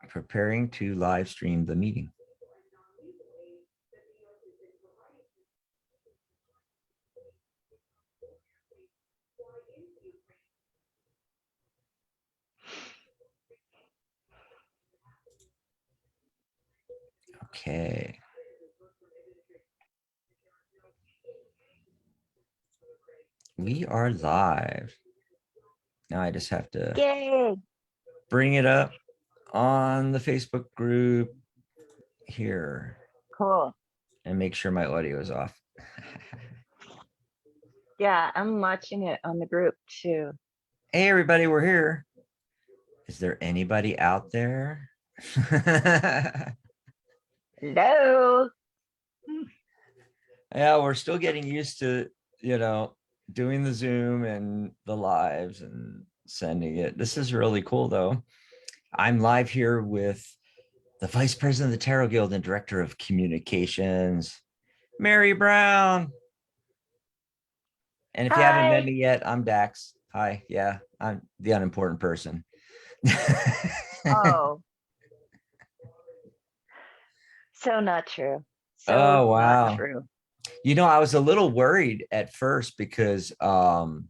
Preparing to live stream the meeting. Okay. We are live. Now I just have to Yay. bring it up on the Facebook group here. Cool. And make sure my audio is off. Yeah, I'm watching it on the group too. Hey, everybody, we're here. Is there anybody out there? Hello. Yeah, we're still getting used to, doing the Zoom and the lives and sending it. This is really cool, though. I'm live here with the Vice President of the Tarot Guild and Director of Communications, Mary Brown. And if you haven't met me yet, I'm Dax. Hi. Yeah, I'm the unimportant person. Oh. So not true. So Oh, wow. not true. I was a little worried at first because, putting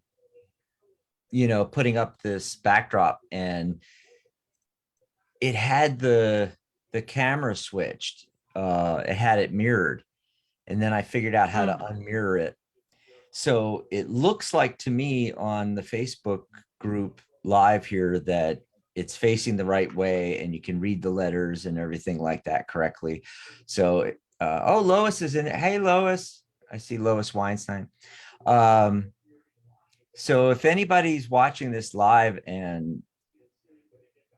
up this backdrop and it had the camera switched. It had it mirrored. And then I figured out how to unmirror it. So it looks like to me on the Facebook group live here that it's facing the right way and you can read the letters and everything like that correctly. So, oh, Lois is in it. Hey, Lois. I see Lois Weinstein. So if anybody's watching this live and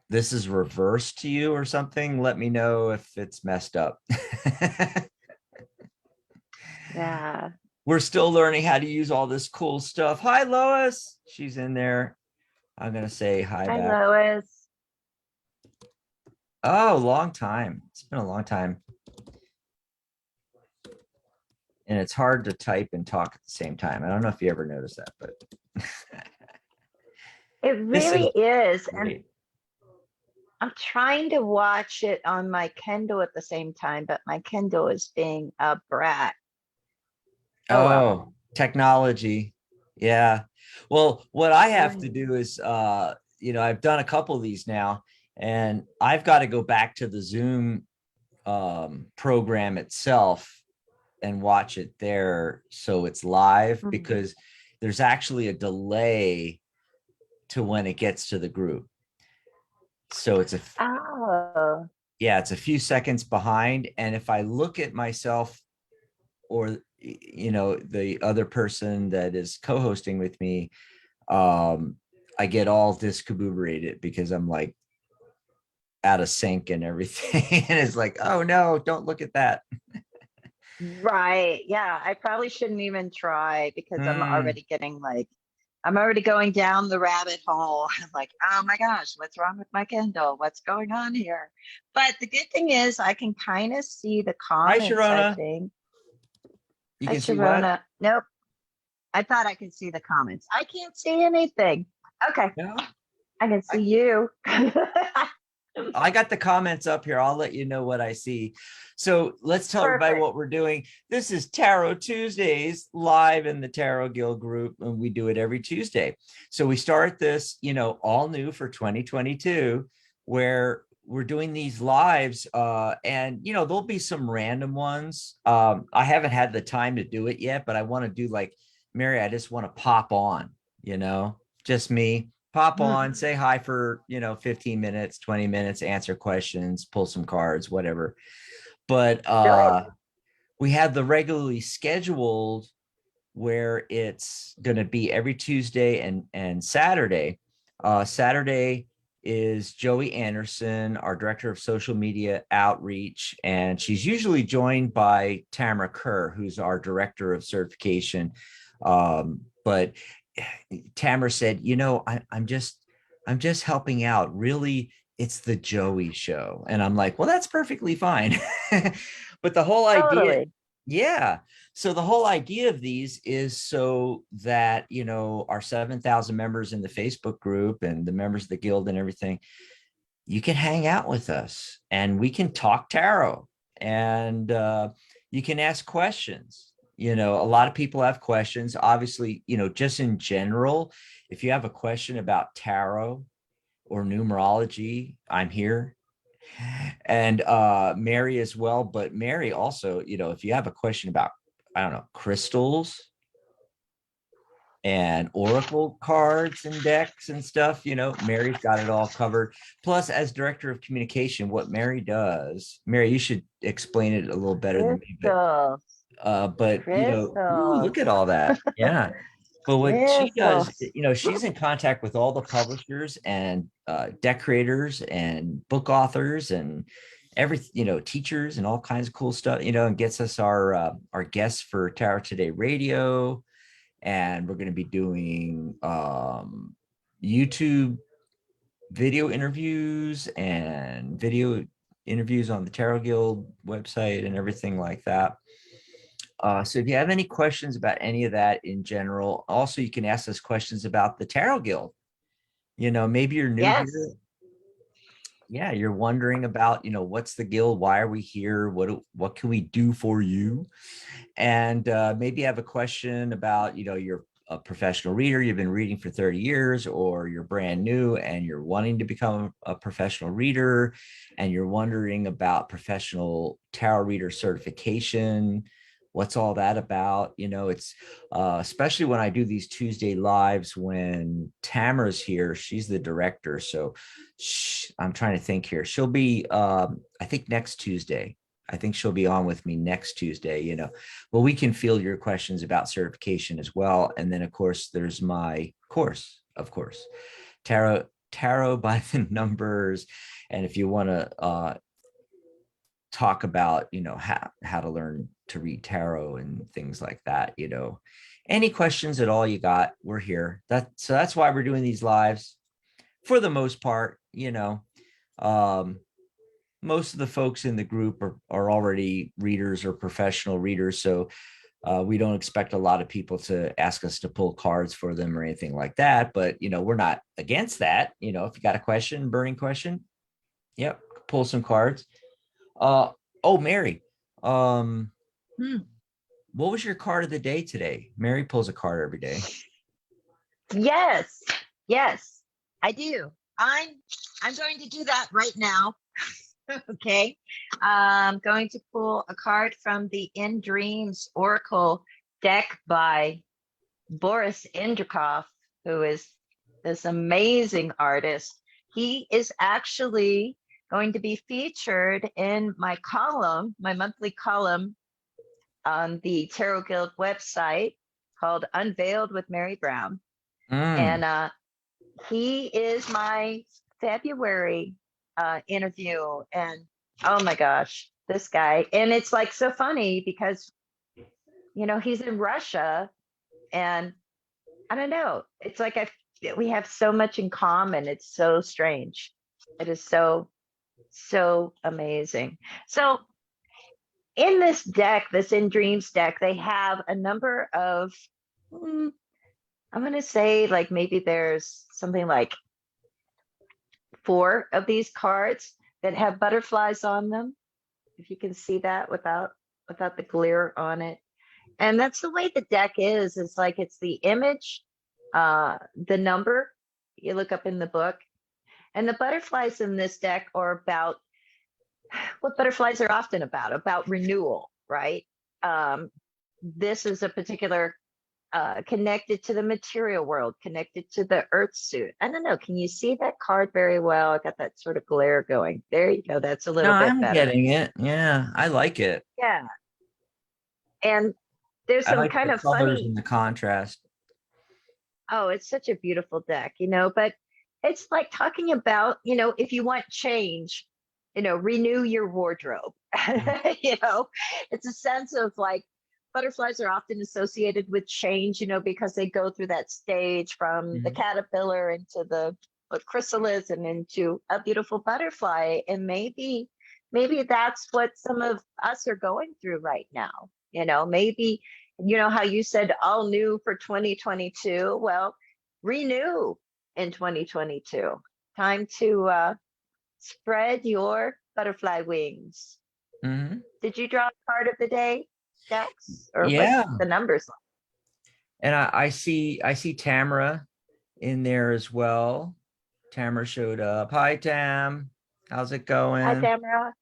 this is reversed to you or something, let me know if it's messed up. Yeah. We're still learning how to use all this cool stuff. Hi, Lois. She's in there. I'm going to say hi back. Hi, Lois. Oh, long time. It's been a long time. And it's hard to type and talk at the same time. I don't know if you ever noticed that, but it really is. And I'm trying to watch it on my Kindle at the same time, but my Kindle is being a brat. Oh, technology. Yeah. Well, what I have to do is, I've done a couple of these now, and I've got to go back to the Zoom program itself and watch it there so it's live, because there's actually a delay to when it gets to the group. So it's it's a few seconds behind. And if I look at myself or the other person that is co-hosting with me, I get all discombobulated because I'm like out of sync and everything. And it's like, oh no, don't look at that. Right. Yeah. I probably shouldn't even try because I'm already getting I'm already going down the rabbit hole. I'm like, oh my gosh, what's wrong with my Kindle? What's going on here? But the good thing is I can kind of see the comments. Hi, Sharona. I think. You can see what? Nope. I thought I could see the comments. I can't see anything. Okay. No? I can see you. I got the comments up here. I'll let you know what I see. So let's tell everybody what we're doing. This is Tarot Tuesdays live in the Tarot Guild group, and we do it every Tuesday. So we start this, all new for 2022, where we're doing these lives, and there'll be some random ones. I haven't had the time to do it yet, but I want to do like Mary. I just want to pop on, just me. Pop on, say hi for 15 minutes, 20 minutes, answer questions, pull some cards, whatever. But we have the regularly scheduled where it's going to be every Tuesday and Saturday. Saturday is Joey Anderson, our director of social media outreach, and she's usually joined by Tamara Kerr, who's our director of certification. But Tamara said, I'm just helping out. Really, it's the Joey show. And I'm like, well, that's perfectly fine. But the whole idea, yeah. So the whole idea of these is so that, our 7,000 members in the Facebook group and the members of the guild and everything, you can hang out with us and we can talk tarot, and you can ask questions. You know, a lot of people have questions. Obviously, you know, just in general, if you have a question about tarot or numerology, I'm here. And Mary as well. But Mary also, you know, if you have a question about, I don't know, crystals and oracle cards and decks and stuff, you know, Mary's got it all covered. Plus, as director of communication, what Mary does, Mary, you should explain it a little better than me, Crystals, but you know, ooh, crystals, look at all that. Yeah. But what she does, crystals. you know, she's in contact with all the publishers and deck creators and book authors and every, you know, teachers and all kinds of cool stuff, you know, and gets us our guests for Tarot Today Radio. And we're going to be doing YouTube video interviews and video interviews on the Tarot Guild website and everything like that. So if you have any questions about any of that in general, also you can ask us questions about the Tarot Guild. You know, maybe you're new here. Yes. Yeah, you're wondering about, you know, what's the guild? Why are we here? What can we do for you? And maybe you have a question about, you know, you're a professional reader, you've been reading for 30 years, or you're brand new and you're wanting to become a professional reader, and you're wondering about professional tarot reader certification. What's all that about? You know, it's especially when I do these Tuesday lives when Tamara's here, she's the director. So I'm trying to think here. She'll be, I think next Tuesday. I think she'll be on with me next Tuesday, you know. Well, we can field your questions about certification as well. And then of course, there's my course, of course, tarot by the numbers. And if you want to talk about, you know, how to learn to read tarot and things like that, you know, any questions at all you got, we're here. So that's why we're doing these lives for the most part, you know. Most of the folks in the group are already readers or professional readers. So we don't expect a lot of people to ask us to pull cards for them or anything like that. But, you know, we're not against that. You know, if you got a question, burning question, yep, pull some cards. Oh, Mary, what was your card of the day today? Mary pulls a card every day. Yes. Yes, I do. I'm going to do that right now. Okay. I'm going to pull a card from the In Dreams Oracle deck by Boris Indrikov, who is this amazing artist. He is actually going to be featured in my column, my monthly column on the Tarot Guild website called Unveiled with Mary Brown. And he is my February interview. And oh my gosh, this guy. And it's like so funny because, you know, he's in Russia, and I don't know. It's like we have so much in common. It's so strange. It is so, so amazing. So in this deck, this In Dreams deck, they have a number of, I'm going to say like maybe there's something like 4 of these cards that have butterflies on them. If you can see that without the glare on it. And that's the way the deck is. It's like it's the image, the number you look up in the book. And the butterflies in this deck are about what butterflies are often about renewal, right? This is a particular connected to the material world, connected to the earth suit. I don't know. Can you see that card very well? I got that sort of glare going. There you go. That's a No, little bit I'm better. getting it. Yeah, I like it. Yeah. And there's I some like kind the of colors funny, and the contrast. oh, it's such a beautiful deck, you know, but it's like talking about, you know, if you want change, you know, renew your wardrobe. You know, it's a sense of like butterflies are often associated with change, you know, because they go through that stage from the Mhm. caterpillar into the what chrysalis and into a beautiful butterfly. And maybe that's what some of us are going through right now. You know, maybe, you know, how you said all new for 2022. Well, renew in 2022. Time to spread your butterfly wings. Mhm. Did you draw a card of the day, Dex? Or Yeah. what's the numbers like? And I see Tamara in there as well. Tamara showed up. Hi, Tam. How's it Hi, going? Tamara.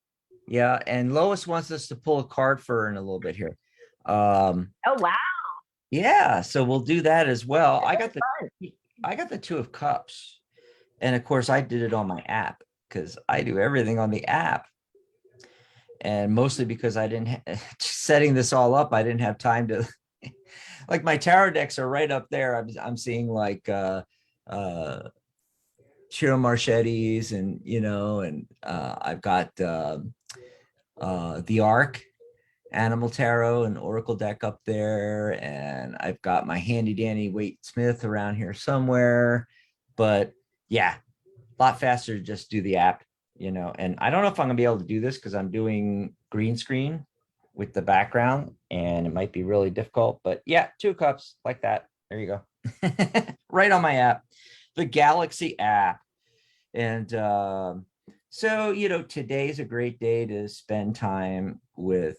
Yeah, and Lois wants us to pull a card for her in a little bit here. Oh, wow. Yeah, so we'll do that as well. That's fun. I got the Two of Cups. And of course, I did it on my app because I do everything on the app. And mostly because I didn't setting this all up, I didn't have time to like my tarot decks are right up there. I'm seeing like Ciro Marchetti's and and I've got the Arc Animal Tarot and Oracle deck up there, and I've got my handy dandy Waite Smith around here somewhere. But yeah, a lot faster to just do the app, and I don't know if I'm gonna be able to do this because I'm doing green screen with the background and it might be really difficult, but yeah, Two of Cups like that. There you go. Right on my app, the Galaxy app. And so, today's a great day to spend time with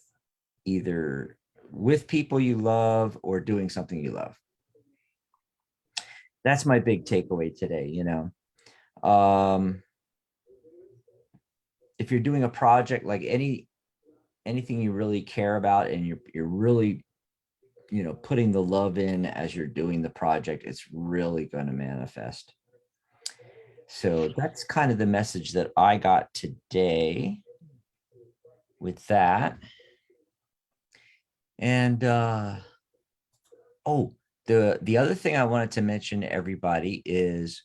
either with people you love or doing something you love. That's my big takeaway today. If you're doing a project, like anything you really care about and you're really putting the love in as you're doing the project, it's really going to manifest. So that's kind of the message that I got today with that. And oh, the other thing I wanted to mention to everybody is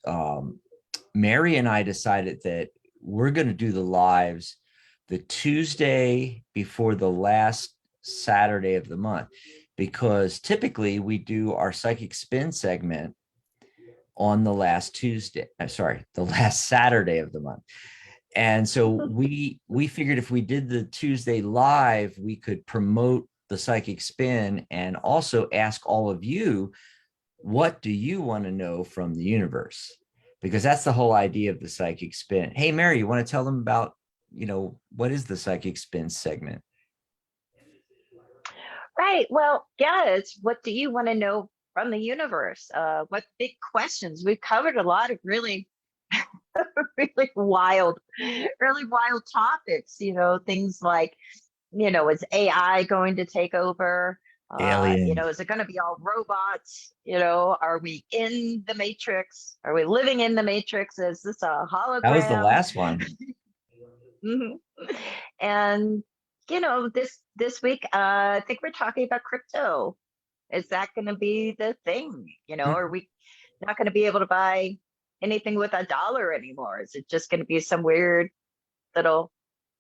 Mary and I decided that we're going to do the lives the Tuesday before the last Saturday of the month, because typically we do our psychic spin segment on the last Tuesday. I'm sorry, the last Saturday of the month. And so we figured if we did the Tuesday live, we could promote the psychic spin and also ask all of you, what do you want to know from the universe? Because that's the whole idea of the psychic spin. Hey, Mary, you want to tell them about, what is the psychic spin segment? Right. Well, yeah, it's what do you want to know from the universe? What big questions? We've covered a lot of really, really wild topics, things like, is AI going to take over? Aliens. Is it going to be all robots? Are we in the Matrix? Are we living in the Matrix? Is this a That was the hologram? last one. Mhm. And this week, I think we're talking about crypto. Is that going to be the thing? Are we not going to be able to buy anything with a dollar anymore? Is it just going to be some weird little?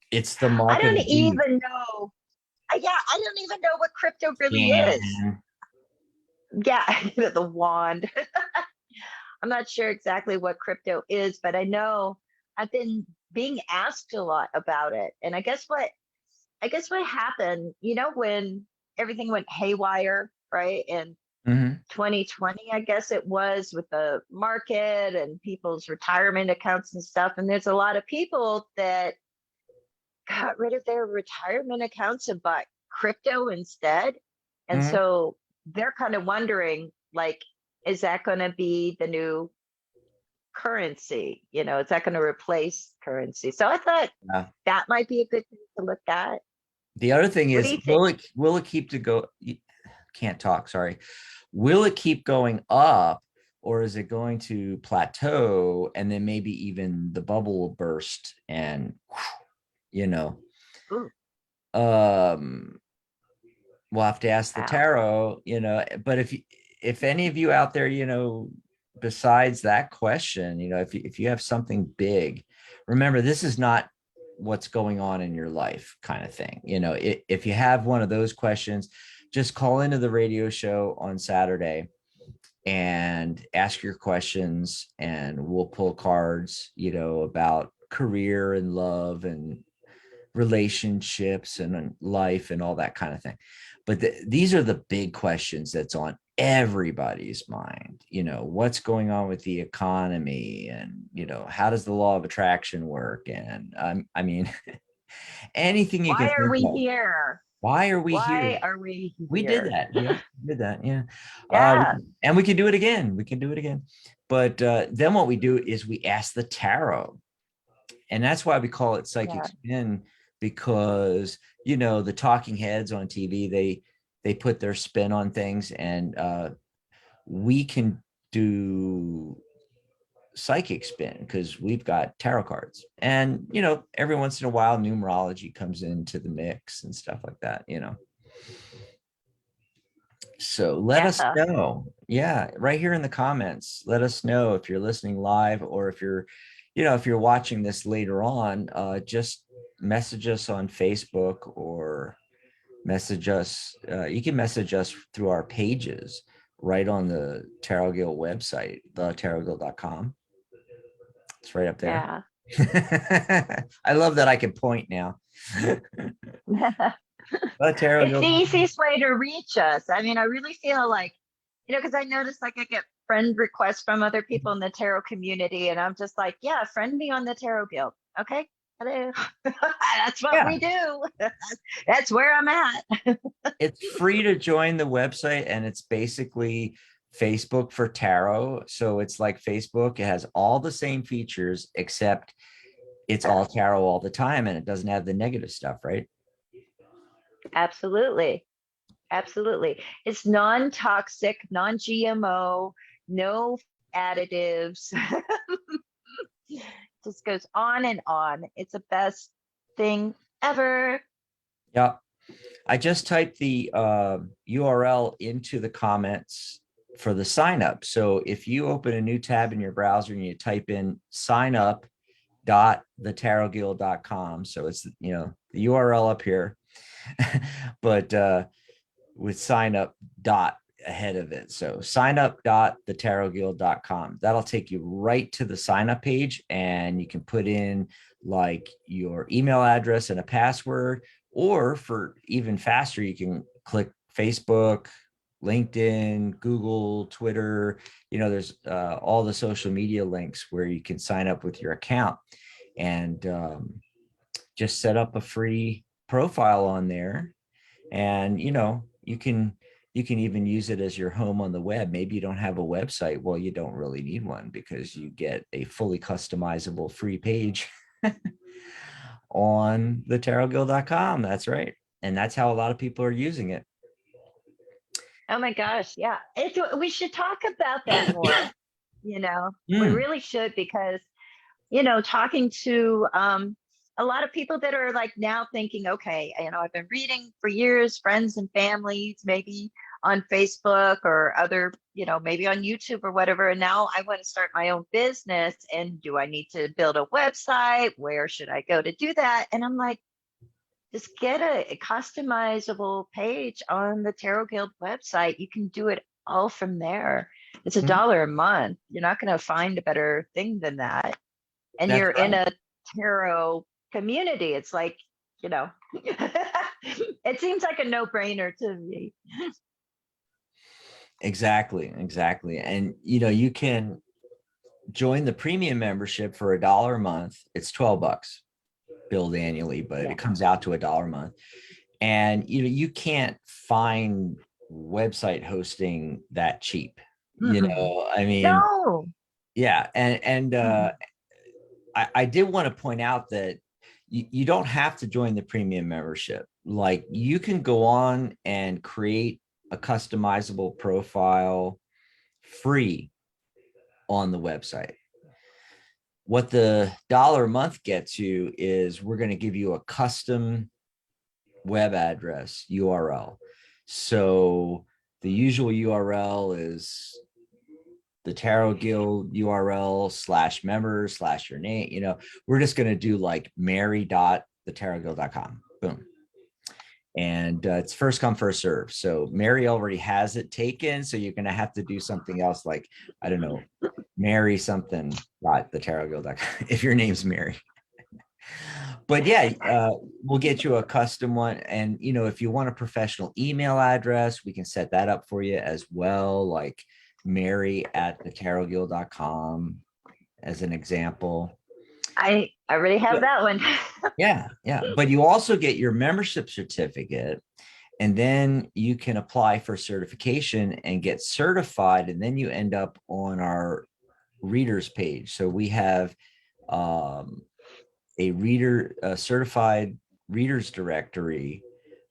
It's the I mark of don't the beast. even know. Yeah, I don't even know what crypto really is. Scam. Yeah, the wand. I'm not sure exactly what crypto is, but I know I've been being asked a lot about it. And I guess what happened, when everything went haywire, right? And Mhm. 2020, I guess it was, with the market and people's retirement accounts and stuff. And there's a lot of people that got rid of their retirement accounts and bought crypto instead. And Mhm. so they're kind of wondering, like, is that going to be the new currency? Is that going to replace currency? So I thought Yeah. that might be a good thing to look at. The other thing What do is, you think? will it keep to go? Can't talk. Sorry. Will it keep going up, or is it going to plateau and then maybe even the bubble will burst and you know Ooh, um we'll have to ask the wow. tarot, but if any of you out there, besides that question, if you have something big, remember this is not what's going on in your life kind of thing. If you have one of those questions, just call into the radio show on Saturday and ask your questions and we'll pull cards, about career and love and relationships and life and all that kind of thing. But these are the big questions that's on everybody's mind, what's going on with the economy, and how does the law of attraction work, and I mean anything you can Why are think we of. here? Why are we here? Why are we We did here? that. Yeah, we did that. Yeah. Yeah, And we can do it again. We can do it again. But then what we do is we ask the tarot. And that's why we call it psychic yeah, spin, because, the talking heads on TV, they put their spin on things, and we can do psychic spin because we've got tarot cards. And, every once in a while, numerology comes into the mix and stuff like that. So let us yeah. know. Yeah, right here in the comments, let us know if you're listening live, or if you're watching this later on, just message us on Facebook, or message us. You can message us through our pages right on the Tarot Guild website, thetarotguild.com. It's right up there. Yeah. I love that I can point now. The Tarot It's the Guild. easiest way to reach us. I mean, I really feel like, because I notice like I get friend requests from other people in the tarot community, and I'm just like, yeah, friend me on the Tarot Guild. Okay. Hello. That's what Yeah. we do. That's where I'm at. It's free to join the website, and it's basically Facebook for tarot. So it's like Facebook. It has all the same features, except it's all tarot all the time, and it doesn't have the negative stuff, right? Absolutely. Absolutely. It's non-toxic, non-GMO, no additives. Just goes on and on. It's the best thing ever. Yeah. I just typed the URL into the comments for the sign up. So if you open a new tab in your browser and you type in signup.thetarotguild.com, so it's the URL up here, but with sign up dot ahead of it. So signup.thetarotguild.com. That'll take you right to the sign up page, and you can put in like your email address and a password, or for even faster, you can click Facebook, LinkedIn, Google, Twitter. There's all the social media links where you can sign up with your account, and just set up a free profile on there. And you can even use it as your home on the web. Maybe you don't have a website. Well, you don't really need one, because you get a fully customizable free page on the tarotguild.com. That's right. And that's how a lot of people are using it. Oh my gosh. Yeah. We should talk about that more. We really should, because, talking to a lot of people that are like now thinking, okay, I've been reading for years, friends and families, maybe on Facebook or other, maybe on YouTube or whatever. And now I want to start my own business. And do I need to build a website? Where should I go to do that? And I'm like, just get a customizable page on the Tarot Guild website. You can do it all from there. It's $1 a month. You're not going to find a better thing than that. And That's you're in right. a tarot community. It's like, it seems like a no-brainer to me. Exactly. And you can join the premium membership for $1 a month. It's $12 billed annually, but Yeah. it comes out to $1 a month. And you can't find website hosting that cheap. I mean, No. yeah. And I did want to point out that you don't have to join the premium membership. Like, you can go on and create a customizable profile free on the website. What the $1 a month gets you is, we're going to give you a custom web address URL. So the usual URL is the Tarot Guild URL /members/ your name. We're just going to do like mary.thetarotguild.com. Boom. And it's first come, first serve. So Mary already has it taken. So you're going to have to do something else, like, I don't know, Mary something, not the tarotguild.com, if your name's Mary. But yeah, we'll get you a custom one. And, you know, if you want a professional email address, we can set that up for you as well. Like mary@thetarotguild.com as an example. I already have But that one. yeah, yeah. But you also get your membership certificate, and then you can apply for certification and get certified. And then you end up on our readers page. So we have a certified readers directory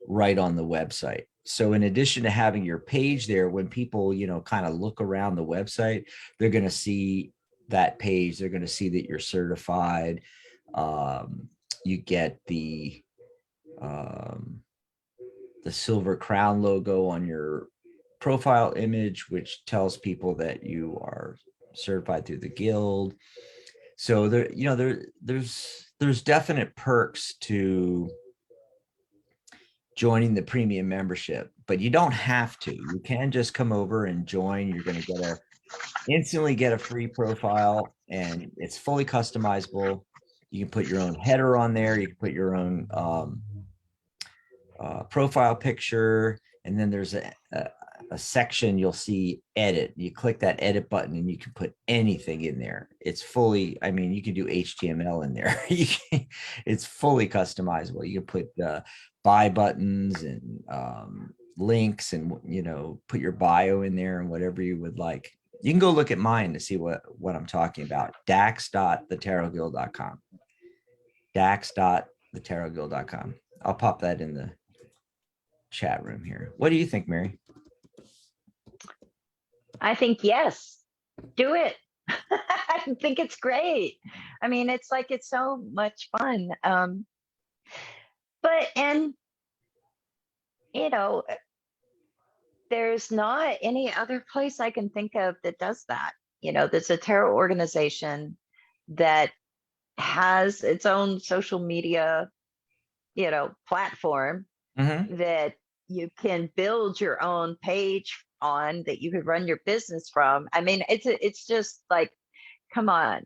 right on the website. So in addition to having your page there, when people, you know, kind of look around the website, they're going to see that page. They're going to see that you're certified. You get um, the silver crown logo on your profile image, which tells people that you are certified through the guild. So there, you know, there's definite perks to joining the premium membership, but you don't have to. You can just come over and join. You're going to instantly get a free profile, and it's fully customizable. You can put your own header on there. You can put your own profile picture, and then there's a section you'll see edit. You click that edit button and you can put anything in there. It's fully, I mean, you can do HTML in there. It's fully customizable. You can put buy buttons and links, and, you know, put your bio in there and whatever you would like. You can go look at mine to see what I'm talking about. dax.thetarotguild.com. dax.thetarotguild.com. I'll pop that in the chat room here. What do you think, Mary? I think yes, do it. I think it's great. I mean, it's like it's so much fun. And you know, there's not any other place I can think of that does that. You know, there's a tarot organization that has its own social media, you know, platform that you can build your own page on, that you could run your business from. I mean, it's just like, come on.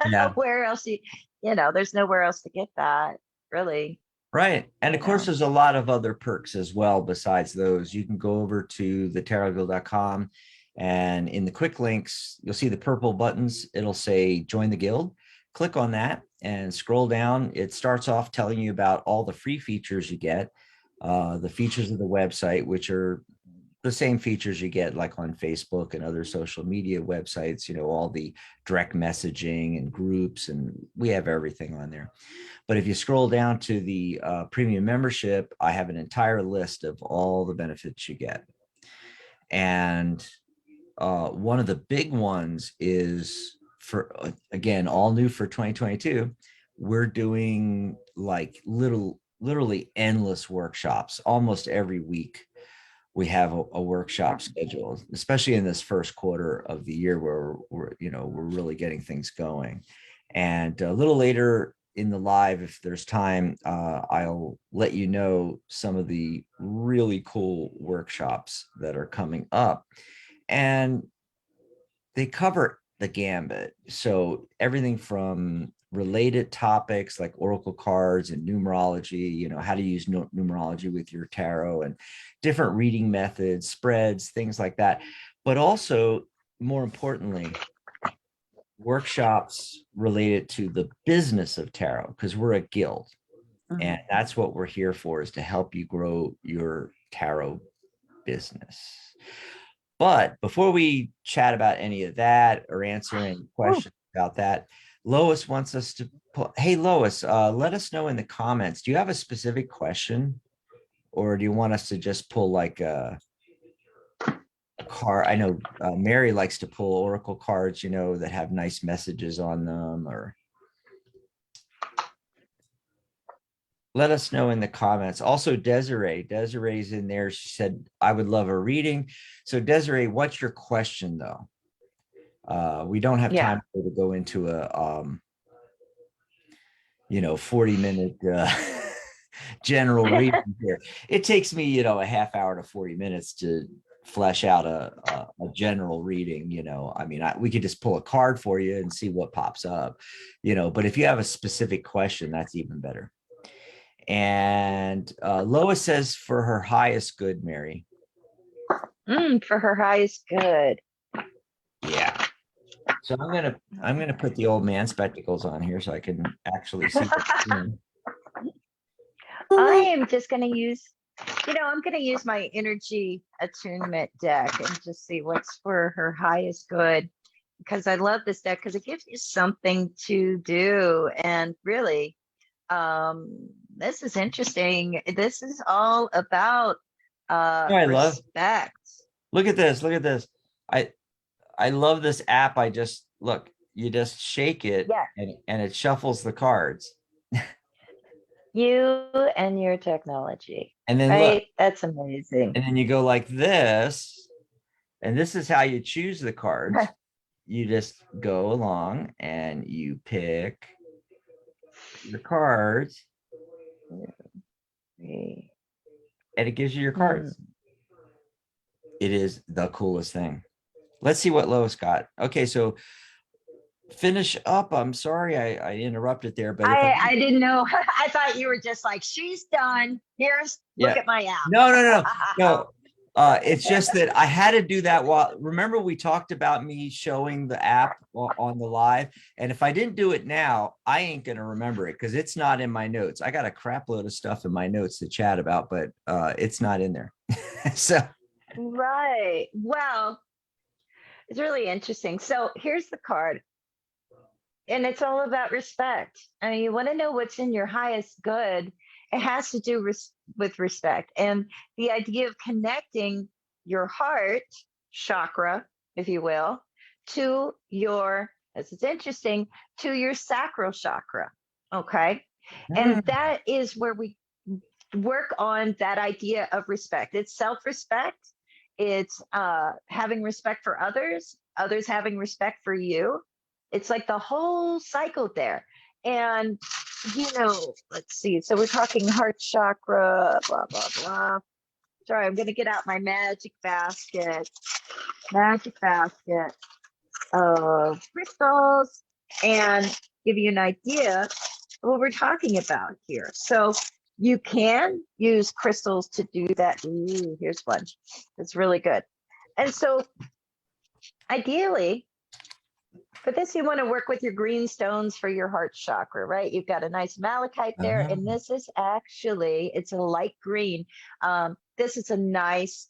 Yeah. Where else you know, there's nowhere else to get that, really. Right. And of You course, know. there's a lot of other perks as well besides those. You can go over to thetarotguild.com, and in the quick links, you'll see the purple buttons. It'll say join the guild. Click on that and scroll down. It starts off telling you about all the free features you get, the features of the website, which are the same features you get like on Facebook and other social media websites, you know, all the direct messaging and groups, and we have everything on there. But if you scroll down to the premium membership, I have an entire list of all the benefits you get. And one of the big ones is for, again, all new for 2022, we're doing like literally endless workshops almost every week. We have a workshop scheduled, especially in this first quarter of the year where we're really getting things going. And a little later in the live, if there's time, I'll let you know some of the really cool workshops that are coming up. And they cover the gambit. So everything from related topics like oracle cards and numerology, you know, how to use numerology with your tarot, and different reading methods, spreads, things like that. But also, more importantly, workshops related to the business of tarot, because we're a guild. And that's what we're here for, is to help you grow your tarot business. But before we chat about any of that or answer any questions about that, Lois wants us to hey, Lois, let us know in the comments. Do you have a specific question, or do you want us to just pull like a card? I know Mary likes to pull oracle cards, you know, that have nice messages on them, or let us know in the comments. Also, Desiree's in there. She said, I would love a reading. So Desiree, what's your question though? We don't have time to go into a 40-minute general reading here. It takes me, a half hour to 40 minutes to flesh out a general reading, you know. I mean, we could just pull a card for you and see what pops up, you know, but if you have a specific question, that's even better. And Lois says for her highest good, Mary. For her highest good. Yeah. So I'm gonna put the old man spectacles on here so I can actually see. I am just gonna use, I'm gonna use my energy attunement deck and just see what's for her highest good. Because I love this deck because it gives you something to do. And really, this is interesting. This is all about I love. respect. Look at this. Look at this. I love this app. I just look. You just shake it, Yeah. and it shuffles the cards. You and your technology. And then right? look. That's amazing. And then you go like this, and this is how you choose the cards. You just go along and you pick your cards, and it gives you your cards. It is the coolest thing. Let's see what Lois got. Okay, so finish up. I'm sorry I interrupted there, but I didn't know. I thought you were just like, she's done. Look at my app. No. It's just that I had to do that remember we talked about me showing the app on the live. And if I didn't do it now, I ain't going to remember it because it's not in my notes. I got a crap load of stuff in my notes to chat about, but it's not in there. So. Right. Well, it's really interesting. So here's the card. And it's all about respect. I mean, you want to know what's in your highest good. It has to do with respect. And the idea of connecting your heart chakra, if you will, to your, this is interesting, to your sacral chakra. Okay. And that is where we work on that idea of respect. It's self-respect. It's having respect for others, others having respect for you. It's like the whole cycle there. And, let's see. So we're talking heart chakra, blah, blah, blah. Sorry, I'm going to get out my magic basket of crystals and give you an idea of what we're talking about here. So you can use crystals to do that. Ooh, here's one. It's really good. And so ideally, for this, you want to work with your green stones for your heart chakra, right? You've got a nice malachite there. And this is actually, it's a light green. This is a nice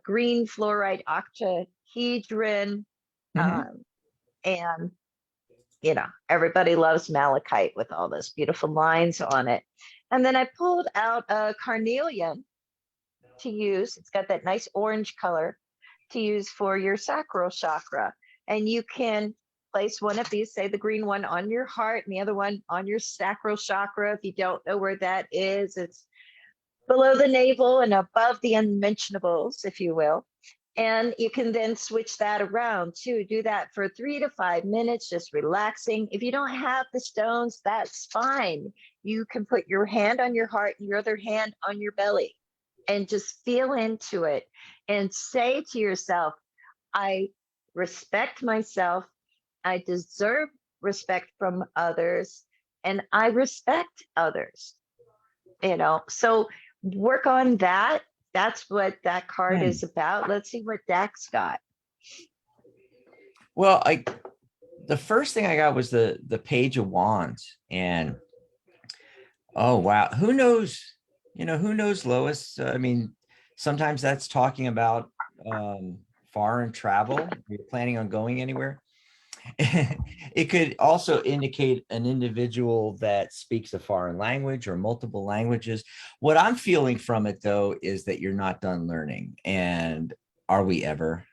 green fluorite octahedron. And, everybody loves malachite with all those beautiful lines on it. And then I pulled out a carnelian to use. It's got that nice orange color to use for your sacral chakra. And you can place one of these, say the green one on your heart and the other one on your sacral chakra. If you don't know where that is, it's below the navel and above the unmentionables, if you will. And you can then switch that around too. Do that for 3 to 5 minutes, just relaxing. If you don't have the stones, that's fine. You can put your hand on your heart and your other hand on your belly and just feel into it and say to yourself, I respect myself. I deserve respect from others, and I respect others. So work on that. That's what that card is about. Let's see what Dax got. Well, the first thing I got was the Page of Wands, and oh wow, who knows? Who knows, Lois? I mean, sometimes that's talking about foreign travel. You're planning on going anywhere. It could also indicate an individual that speaks a foreign language or multiple languages. What I'm feeling from it, though, is that you're not done learning. And are we ever?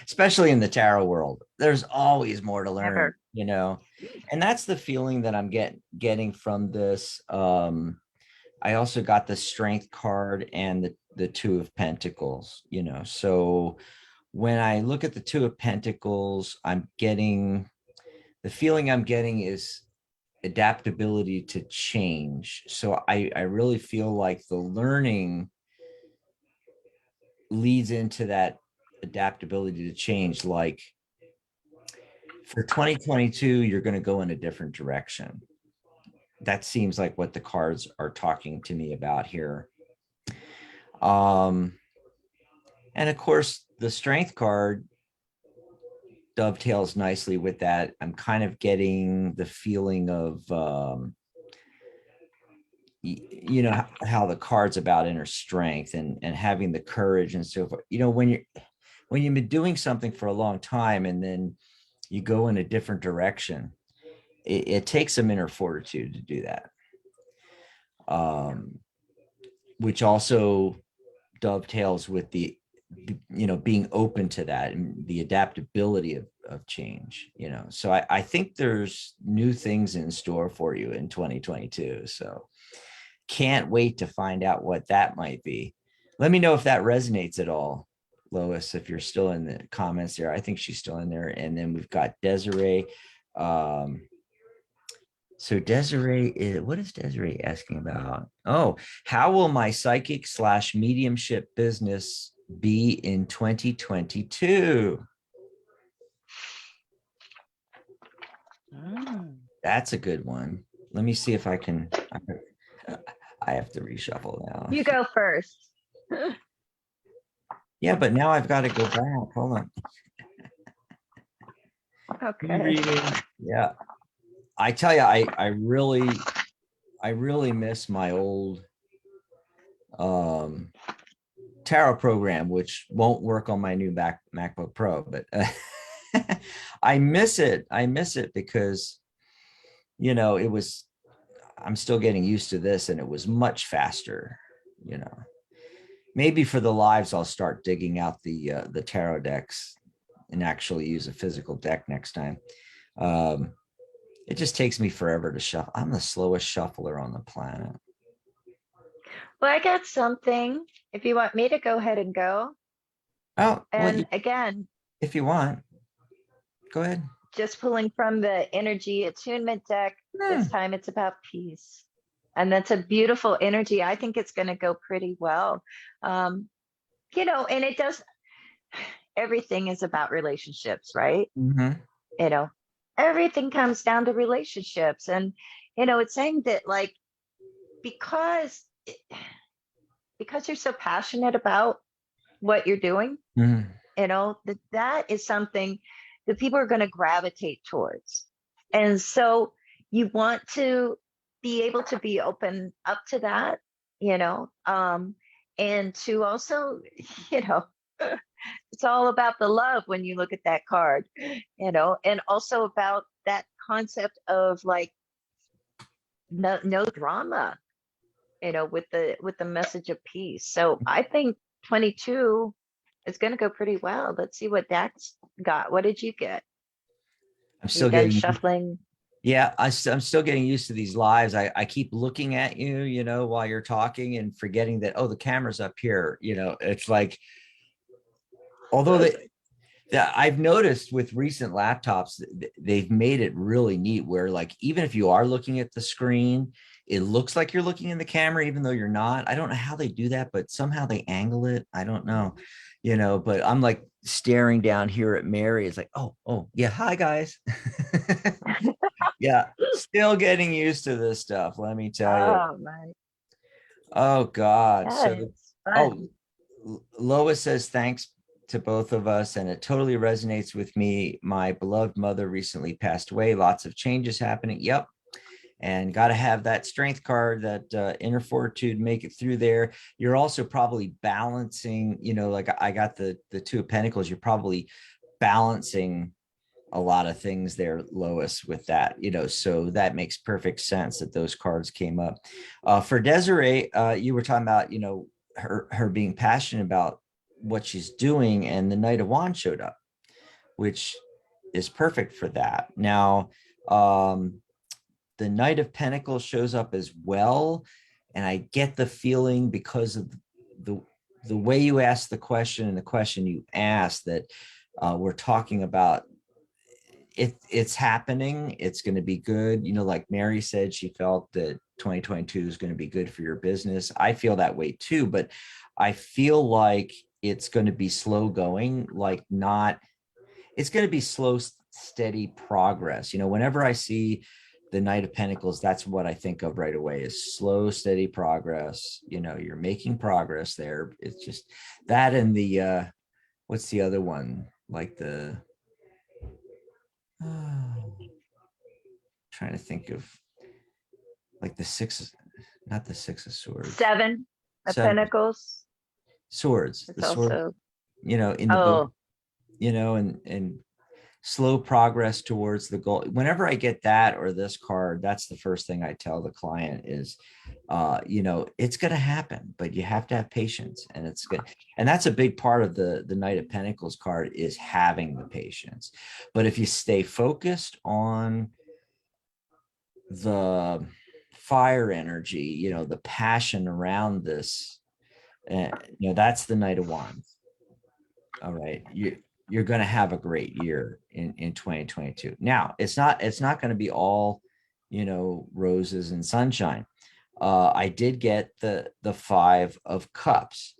Especially in the tarot world, there's always more to learn, and that's the feeling that I'm getting from this. I also got the Strength card and the Two of Pentacles, so when I look at the Two of Pentacles, the feeling I'm getting is adaptability to change. So I really feel like the learning leads into that adaptability to change. Like for 2022, you're going to go in a different direction. That seems like what the cards are talking to me about here. And of course, the strength card dovetails nicely with that. I'm kind of getting the feeling of, you know, how the card's about inner strength and having the courage and so forth. You know, when you've been doing something for a long time and then you go in a different direction, it takes some inner fortitude to do that. Which also dovetails with the, you know, being open to that and the adaptability of change, you know. So I think there's new things in store for you in 2022. So can't wait to find out what that might be. Let me know if that resonates at all, Lois, if you're still in the comments there. I think she's still in there. And then we've got Desiree. So Desiree, what is Desiree asking about? Oh, how will my psychic / mediumship business be in 2022? That's a good one. Let me see if I can. I have to reshuffle now. You go first. Yeah, but now I've got to go back. Hold on. Okay. Yeah. I tell you, I really miss my old tarot program, which won't work on my new MacBook Pro, but I miss it. I miss it because, you know, I'm still getting used to this and it was much faster, you know. Maybe for the lives, I'll start digging out the tarot decks and actually use a physical deck next time. It just takes me forever to shuffle. I'm the slowest shuffler on the planet. Well, I got something. If you want me to go ahead and go. Oh, and well, again, if you want, go ahead. Just pulling from the energy attunement deck. This time it's about peace. And that's a beautiful energy. I think it's going to go pretty well. You know, and it does, everything is about relationships, right? Mm-hmm. You know, everything comes down to relationships. And, you know, it's saying that like, because you're so passionate about what you're doing, Mm-hmm. you know, that is something that people are going to gravitate towards. And so you want to be able to be open up to that, you know, and to also, you know, it's all about the love when you look at that card, you know, and also about that concept of like no drama, you know, with the message of peace. So I think 22 is going to go pretty well. Let's see what Dax got. What did you get? I'm You still done getting shuffling? Yeah, I'm still getting used to these lives. I keep looking at you, you know, while you're talking and forgetting that, oh, the camera's up here. You know, it's like, although I've noticed with recent laptops, they've made it really neat where like, even if you are looking at the screen, it looks like you're looking in the camera, even though you're not. I don't know how they do that, but somehow they angle it. I don't know, you know, but I'm like staring down here at Mary. It's like, oh yeah. Hi guys. Yeah. Still getting used to this stuff. Let me tell you. Oh my, Oh God. yeah, So, it's fun. Lois says, thanks to both of us. And it totally resonates with me. My beloved mother recently passed away. Lots of changes happening. Yep. And got to have that strength card, that inner fortitude, make it through there. You're also probably balancing, you know, like I got the Two of Pentacles. You're probably balancing a lot of things there, Lois, with that, you know, so that makes perfect sense that those cards came up. For Desiree, you were talking about, you know, her being passionate about what she's doing, and the Knight of Wands showed up, which is perfect for that. Now, the Knight of Pentacles shows up as well, and I get the feeling, because of the way you asked the question and the question you asked, that we're talking about it's happening. It's going to be good. You know, like Mary said, she felt that 2022 is going to be good for your business. I feel that way too, but I feel like it's going to be slow going, like not, it's going to be slow, steady progress. Whenever I see the Knight of Pentacles, that's what I think of right away, is slow, steady progress. You're making progress there. It's just that, and the what's the other one? Like the trying to think of, like the six, not the Six of Swords. Seven of Seven Pentacles. Swords. It's The sword, also, in the book, oh, and slow progress towards the goal. Whenever I get that or this card, that's the first thing I tell the client is, it's going to happen, but you have to have patience, and it's good. And that's a big part of the Knight of Pentacles card, is having the patience. But if you stay focused on the fire energy, the passion around this, that's the Knight of Wands. All right. You're going to have a great year in 2022. Now, it's not going to be all, roses and sunshine. I did get the Five of Cups.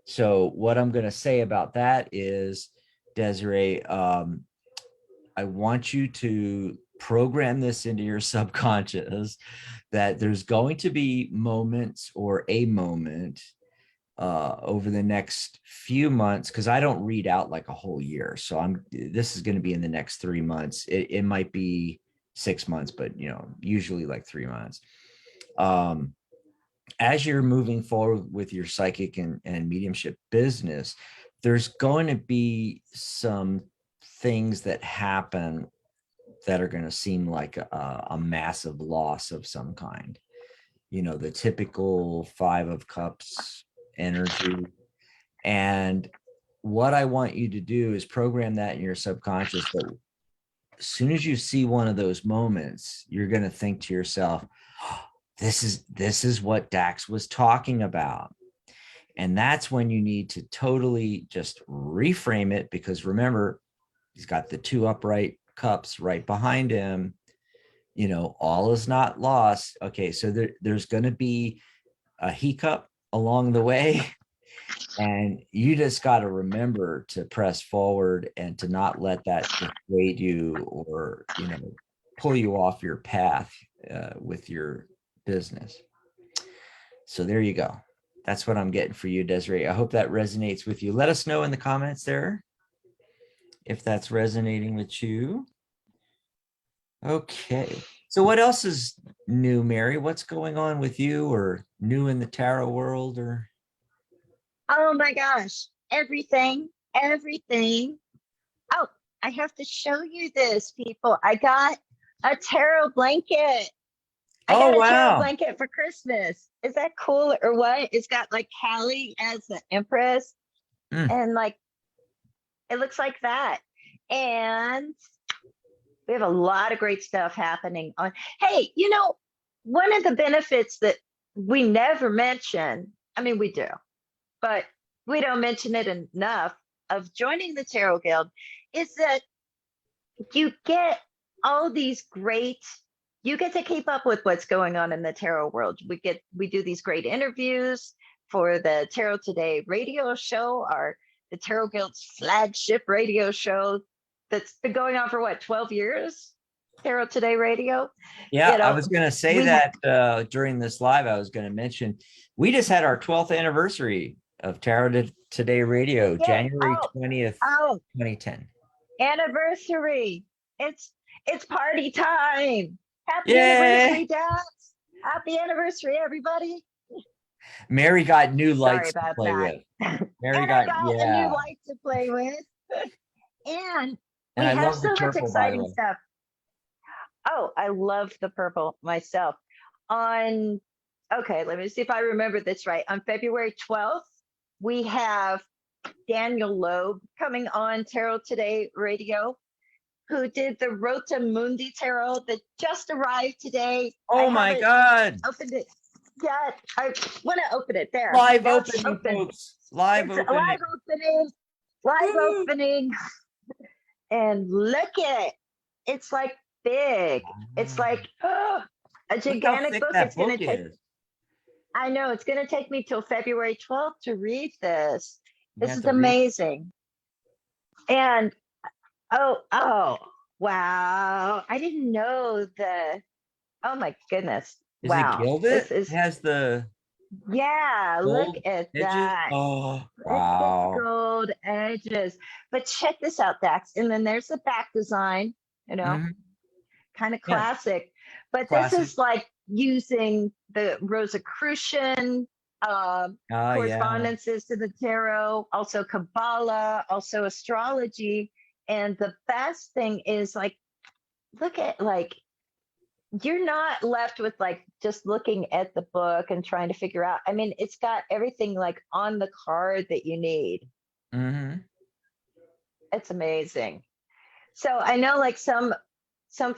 So what I'm going to say about that is, Desiree, I want you to program this into your subconscious that there's going to be moments, or a moment, over the next few months, because I don't read out like a whole year. So this is going to be in the next 3 months. It might be 6 months, but usually like 3 months. As you're moving forward with your psychic and mediumship business, there's going to be some things that happen that are going to seem like a massive loss of some kind. The typical Five of Cups energy. And what I want you to do is program that in your subconscious, that as soon as you see one of those moments, you're going to think to yourself, oh, this is what Dax was talking about. And that's when you need to totally just reframe it, because remember, he's got the two upright cups right behind him. All is not lost. Okay, so there's going to be a hiccup along the way, and you just got to remember to press forward and to not let that dissuade you, or pull you off your path with your business. So there you go. That's what I'm getting for you, Desiree. I hope that resonates with you. Let us know in the comments there if that's resonating with you. Okay. So what else is new, Mary? What's going on with you, or new in the tarot world, or? oh my gosh, everything. Oh, I have to show you this, people. I got a tarot blanket. I Oh, got a tarot wow. blanket for Christmas. Is that cool or what? It's got like Hallie as the Empress, and like it looks like that. And we have a lot of great stuff happening on. Hey, one of the benefits that we never mention, I mean, we do, but we don't mention it enough, of joining the Tarot Guild, is that you get all these great, you get to keep up with what's going on in the tarot world. We do these great interviews for the Tarot Today radio show, the Tarot Guild's flagship radio show that's been going on for 12 years? Tarot Today radio. Yeah, I was going to say that during this live, I was going to mention, we just had our 12th anniversary of Tarot Today Radio, January 20th, 2010. Anniversary. It's party time. Happy anniversary, Dax. Happy anniversary, everybody. Mary got new lights to play with. Mary got a new light to play with. And we have so much exciting stuff. Oh, I love the purple myself. Okay, let me see if I remember this right. On February 12th, we have Daniel Loeb coming on Tarot Today Radio, who did the Rota Mundi Tarot that just arrived today. Oh my God. Opened it. Yeah, I want to open it there. Live opening, folks. Live opening. And look at it. It's like big. It's like a gigantic book. It's going to take, I know, it's going to take me till February 12th to read this. You This have is to read. amazing. And oh, wow. I didn't know oh my goodness. Is it Wow. gilded? This is, It has the yeah, look gold at edges. that. Oh, Look at the wow. gold edges. But check this out, Dax. And then there's the back design, Mhm. kind of Yeah, classic. But this classic. is like using the Rosicrucian Oh, yeah. correspondences to the tarot, also Kabbalah, also astrology. And the best thing is like, look at like, you're not left with like just looking at the book and trying to figure out. I mean, it's got everything like on the card that you need. Hmm. It's amazing. So I know like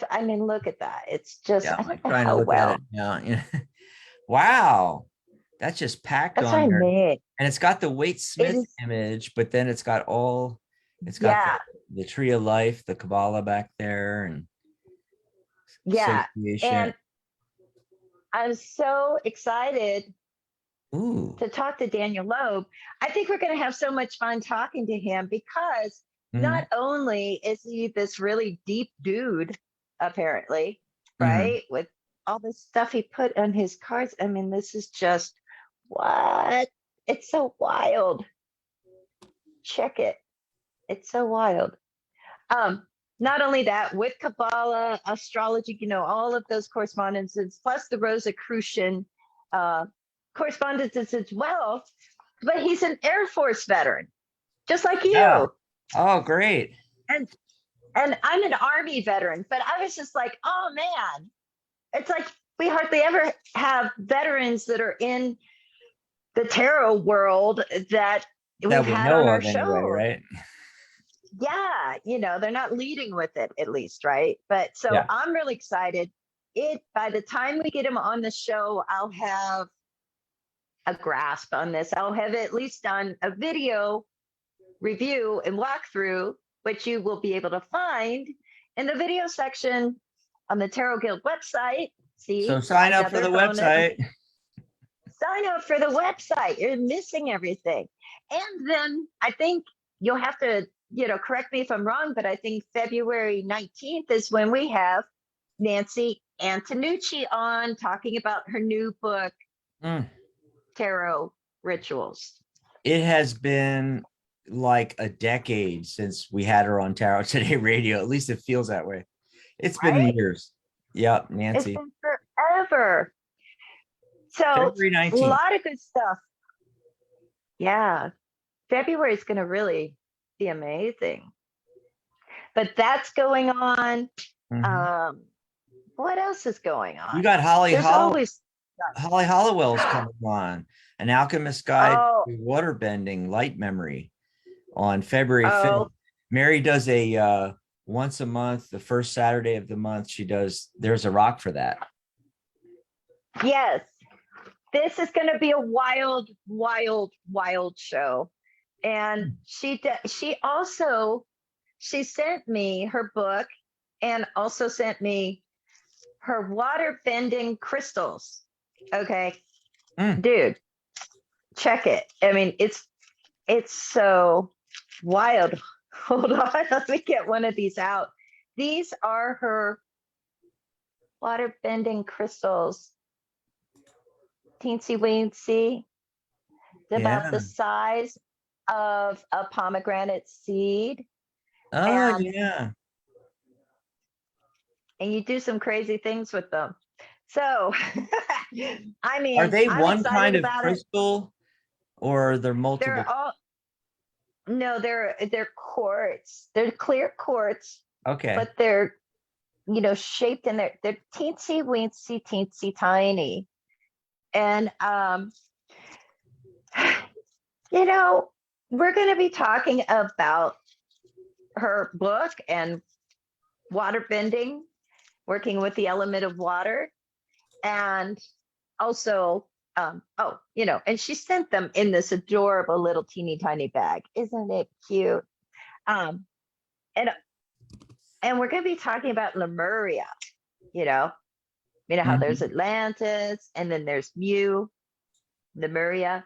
I mean, look at that. It's just, Yeah, I I'm don't like know trying to how look at it well. now. Wow. That's just packed That's what on I there. made. And it's got the Waite It Smith is, image, but then it's got yeah, the tree of life, the Kabbalah back there, and yeah. association. And I'm so excited Ooh. to talk to Daniel Loeb. I think we're going to have so much fun talking to him because Hmm. not only is he this really deep dude, apparently, Hmm. right? With all the stuff he put on his cards. I mean, this is just what? It's so wild. Check it. It's so wild. Um, Not only that, with Kabbalah, astrology, all of those correspondences, plus the Rosicrucian uh, correspondences as well. But he's an Air Force veteran, just like Yeah. you. Oh, great. And and I'm an Army veteran, but I was just like, oh man, it's like we hardly ever have veterans that are in the tarot world that we've That we had on know our of anyway, show. right? Yeah, they're not leading with it at least, right? But so Yeah. I'm really excited. It By the time we get him on the show, I'll have a grasp on this. I'll have at least done a video review and walkthrough, which you will be able to find in the video section on the Tarot Guild website. So See, sign up for another the bonus. website. Sign up for the website. You're missing everything. And then I think you'll have to, correct me if I'm wrong, but I think February 19th is when we have Nancy Antonucci on talking about her new book, Mm. Tarot Rituals. It has been like a decade since we had her on Tarot Today Radio. At least it feels that way. It's been Right? years. Yep, It's Nancy. been forever. So February a 19th. lot of good stuff. Yeah. February is going to really be amazing. But that's going on. Mhm. Um, what else is going You on? got There's always Holly Hollowell's coming on, An Alchemist Guide oh, to Waterbending Light Memory on February 5th. oh, Mary does a once a month, the first Saturday of the month, she does There's a Rock for That. yes. This is going to be a wild, wild, wild show. And she sent me her book and also sent me her water bending crystals. Okay, Mm. dude, check it. I mean, it's so wild. Hold on, let me get one of these out. These are her water bending crystals. Teensy weensy, about Yeah. the size of a pomegranate seed, Oh, and yeah. you do some crazy things with them. So, I Are mean, they I'm one excited kind of about it. crystal or are there multiple? They're all no, they're quartz. They're clear quartz, Okay. but they're shaped in they're teensy weensy, teensy tiny, and you know, we're going to be talking about her book and water bending, working with the element of water, and also and she sent them in this adorable little teeny tiny bag. Isn't it cute? um and we're going to be talking about Lemuria. you know how there's Mhm. Atlantis and then there's Lemuria,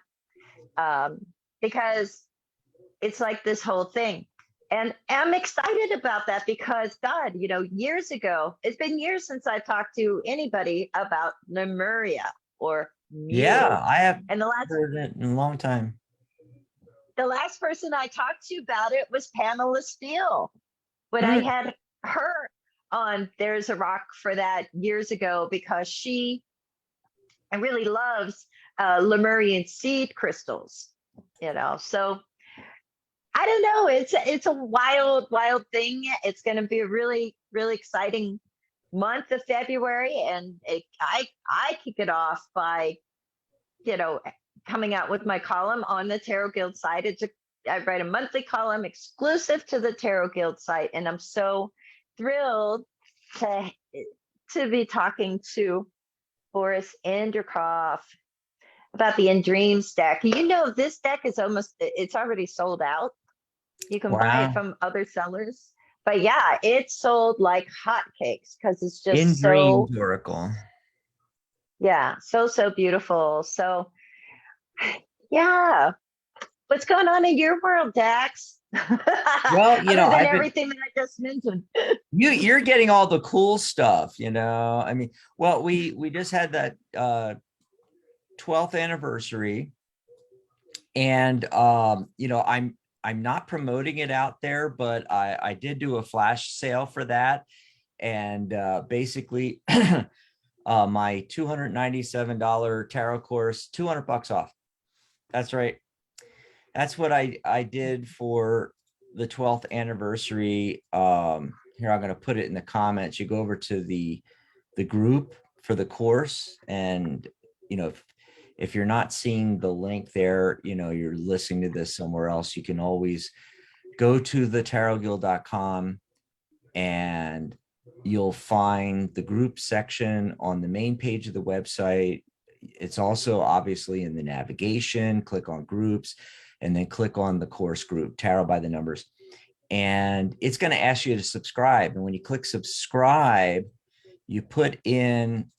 because it's like this whole thing. And I'm excited about that because God, years ago, it's been years since I talked to anybody about Lemuria or Yeah, Mew. I have And heard it in a long time. the last person I talked to about it was Pamela Steele. When I Mm, had her on There's a Rock for that years ago, because she really loves Lemurian seed crystals, So I don't know. It's a wild thing. It's going to be a really really exciting month of February, and I kick it off by you know coming out with my column on the Tarot Guild site. I write a monthly column exclusive to the Tarot Guild site, and I'm so thrilled to to be talking to Boris Anderkoff about the In Dreams deck. This deck is it's already sold out. You can buy it wow. from other sellers. But yeah, it's sold like hotcakes because it's In just so, Dreams Oracle. yeah, so beautiful. So yeah, what's going on in your world, Dax? Well, Other than I've been everything that I just mentioned. you're getting all the cool stuff, I mean, well, we just had that 12th anniversary, and I'm not promoting it out there, but I did do a flash sale for that, and basically my $297 tarot course, $200 off. That's right. That's what I did for the 12th anniversary. Here, I'm going to put it in the comments. You go over to the group for the course, and if you're not seeing the link there, you're listening to this somewhere else, you can always go to the tarotguild.com, and you'll find the group section on the main page of the website. It's also obviously in the navigation. Click on groups, and then click on the course group, Tarot by the Numbers. And it's going to ask you to subscribe. And when you click subscribe, you put in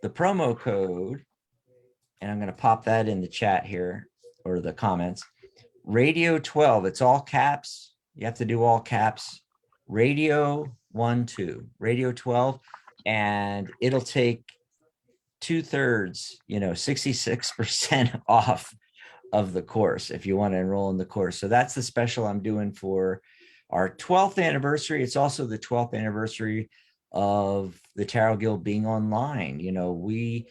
the promo code, and I'm going to pop that in the chat here, or the comments. Radio 12, it's all caps. You have to do all caps. Radio 12, Radio 12, and it'll take 2/3, 66% off of the course if you want to enroll in the course. So that's the special I'm doing for our 12th anniversary. It's also the 12th anniversary of the Tarot Guild being online. We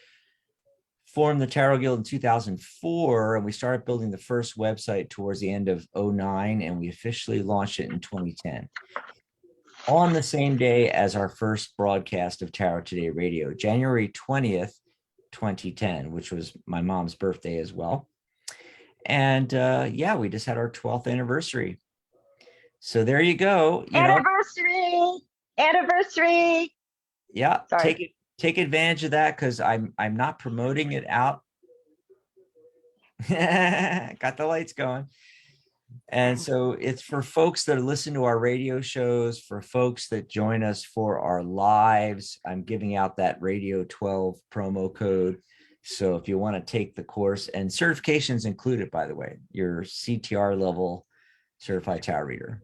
formed the Tarot Guild in 2004, and we started building the first website towards the end of 2009, and we officially launched it in 2010. On the same day as our first broadcast of Tarot Today Radio, January 20th, 2010, which was my mom's birthday as well. And yeah, we just had our 12th anniversary. So there you go. Anniversary. Yeah, Sorry. take advantage of that, because I'm not promoting it out. Got the lights going. And so it's for folks that listen to our radio shows, for folks that join us for our lives. I'm giving out that Radio 12 promo code. So if you want to take the course, and certifications included, by the way, your CTR level certified tarot reader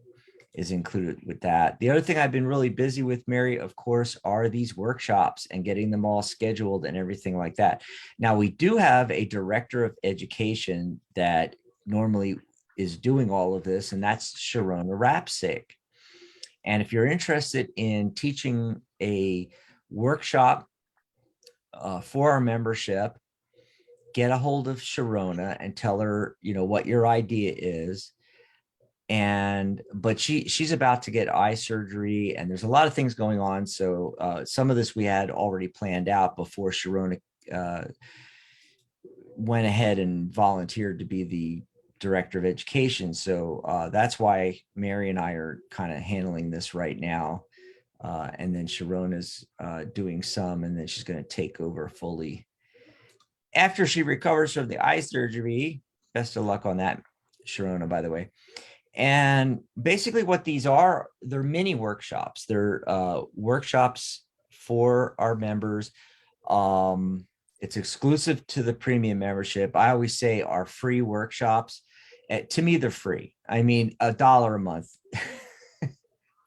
is included with that. The other thing I've been really busy with, Mary, of course, are these workshops and getting them all scheduled and everything like that. Now, we do have a director of education that normally is doing all of this, and that's Sharona Rapsick. And if you're interested in teaching a workshop for our membership, get a hold of Sharona and tell her, what your idea is. But she's about to get eye surgery, and there's a lot of things going on. So some of this we had already planned out before Sharona went ahead and volunteered to be the director of education. So that's why Mary and I are kind of handling this right now. And then Sharona's doing some, and then she's going to take over fully after she recovers from the eye surgery. Best of luck on that, Sharona, by the way. And basically what these are, they're mini workshops. They're workshops for our members. It's exclusive to the premium membership. I always say our free workshops. To me, they're free. I mean, $1 a month.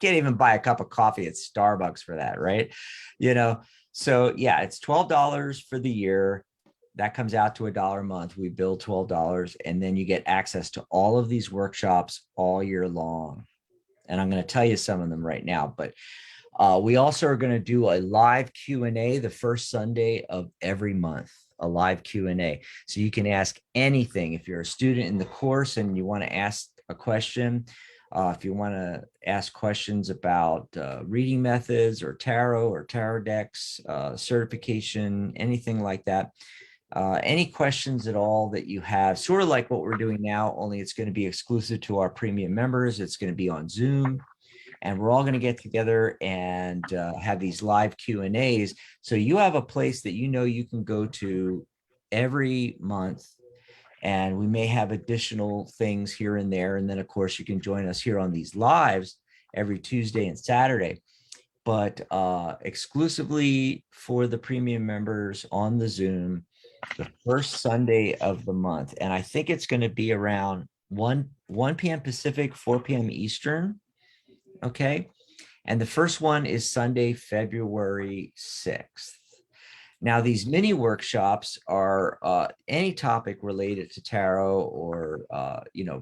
Can't even buy a cup of coffee at Starbucks for that, right? You know, so yeah, it's $12 for the year. That comes out to $1 a month. We bill $12, and then you get access to all of these workshops all year long. And I'm going to tell you some of them right now, but we also are going to do a live Q&A the first Sunday of every month, a live Q&A. So you can ask anything. If you're a student in the course and you want to ask a question, if you want to ask questions about reading methods or tarot decks, certification, anything like that, any questions at all that you have, sort of like what we're doing now, only it's going to be exclusive to our premium members. It's going to be on Zoom, and we're all going to get together and have these live Q&As. So you have a place that you know you can go to every month, and we may have additional things here and there. And then, of course, you can join us here on these lives every Tuesday and Saturday. But exclusively for the premium members on the Zoom, the first Sunday of the month. And I think it's going to be around 1 p.m. Pacific, 4 p.m. Eastern. Okay. And the first one is Sunday, February 6th. Now, these mini workshops are any topic related to tarot or,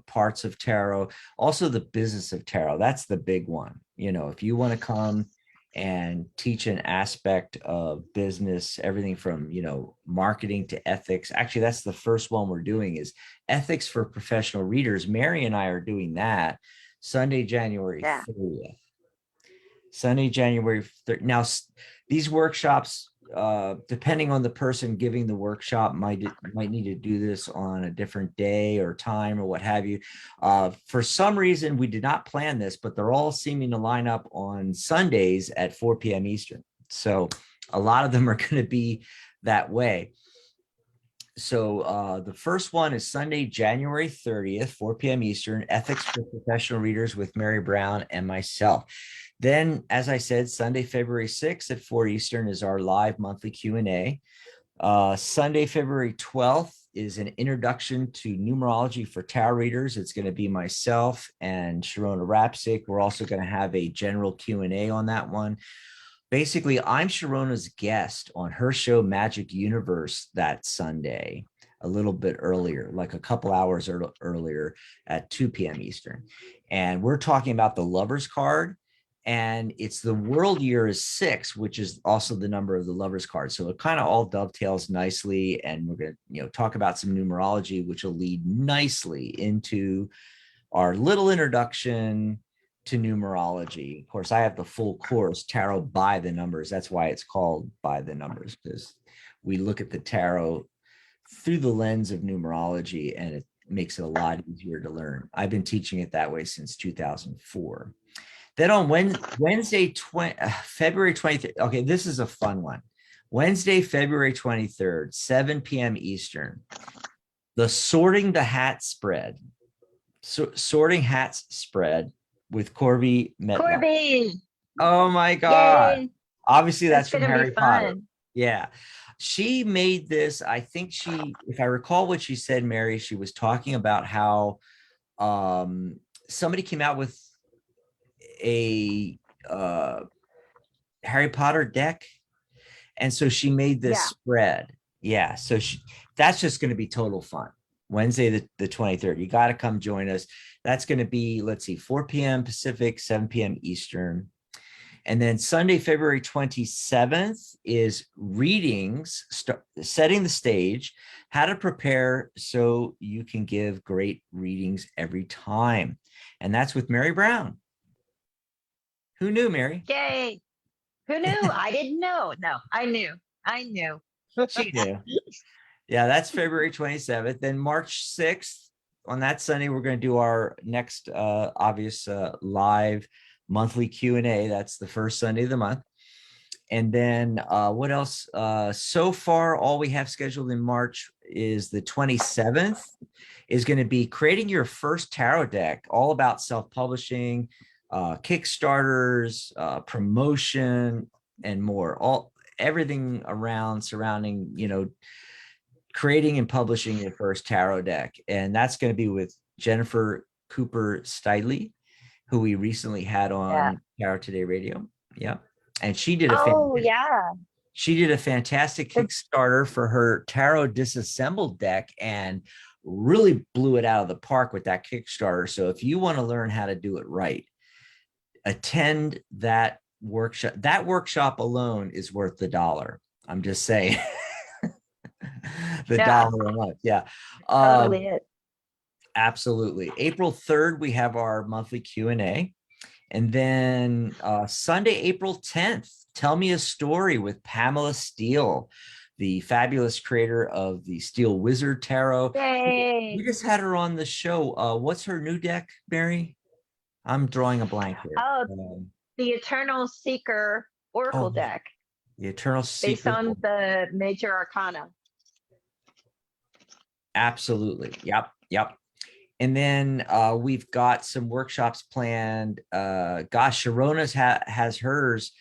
parts of tarot, also the business of tarot. That's the big one. You know, if you want to come and teach an aspect of business, everything from, marketing to ethics. Actually, that's the first one we're doing, is ethics for professional readers. Mary and I are doing that Sunday, January 30th. Sunday, January 30th. Now, these workshops, depending on the person giving the workshop, might need to do this on a different day or time or what have you. For some reason, we did not plan this, but they're all seeming to line up on Sundays at 4 p.m. Eastern. So a lot of them are going to be that way. So the first one is Sunday, January 30th, 4 p.m. Eastern, Ethics for Professional Readers with Mary Brown and myself. Then, as I said, Sunday, February 6th at 4 Eastern is our live monthly Q&A. Sunday, February 12th is an introduction to numerology for tarot readers. It's going to be myself and Sharona Rapsick. We're also going to have a general Q&A on that one. Basically, I'm Sharona's guest on her show Magic Universe that Sunday, a little bit earlier, like a couple hours earlier at 2 p.m. Eastern. And we're talking about the Lover's card. And it's the world year is 6, which is also the number of the Lover's card. So it kind of all dovetails nicely. And we're going to, talk about some numerology, which will lead nicely into our little introduction to numerology. Of course, I have the full course, Tarot by the Numbers. That's why it's called By the Numbers, because we look at the tarot through the lens of numerology, and it makes it a lot easier to learn. I've been teaching it that way since 2004. Then on Wednesday, February 23rd. Okay, this is a fun one. Wednesday, February 23rd, 7 p.m. Eastern. The Sorting the Hat spread. Sorting Hats spread with Corby Metcalf. Corby! Oh my God. Yay. Obviously, that's from gonna Harry be Potter. fun. Yeah. She made this, I think if I recall what she said, Mary, she was talking about how somebody came out with a Harry Potter deck. And so she made this spread. Yeah. So that's just going to be total fun. Wednesday, the 23rd. You got to come join us. That's going to be, let's see, 4 p.m. Pacific, 7 p.m. Eastern. And then Sunday, February 27th is readings, setting the stage, how to prepare so you can give great readings every time. And that's with Mary Brown. Who knew, Mary? Yay. Who knew? I didn't know. No, I knew. She knew. Yeah, that's February 27th. Then March 6th, on that Sunday, we're going to do our next obvious live monthly Q&A. That's the first Sunday of the month. And then what else? So far, all we have scheduled in March is the 27th is going to be creating your first tarot deck, all about self-publishing, Kickstarters, promotion, and more. Everything surrounding, creating and publishing your first tarot deck. And that's going to be with Jennifer Cooper Stidley, who we recently had Yeah. on Tarot Today Radio. Yeah. And she did a Oh, yeah. fantastic The- Kickstarter for her tarot disassembled deck and really blew it out of the park with that Kickstarter. So if you want to learn how to do it right, attend that workshop. That workshop alone is worth the $1. I'm just saying. The Yeah, $1 a month. Yeah. Um, totally it. absolutely. April 3rd, we have our monthly Q&A. And then Sunday, April 10th, Tell Me a Story with Pamela Steele, the fabulous creator of the Steel Wizard Tarot. Yay. We just had her on the show. What's her new deck, Mary? I'm drawing a blank here. Oh, the Eternal Seeker Oracle Oh, deck the Eternal based Secret. on the major arcana. Absolutely. Yep. Yep. And then we've got some workshops planned. Gosh, Sharona's has hers.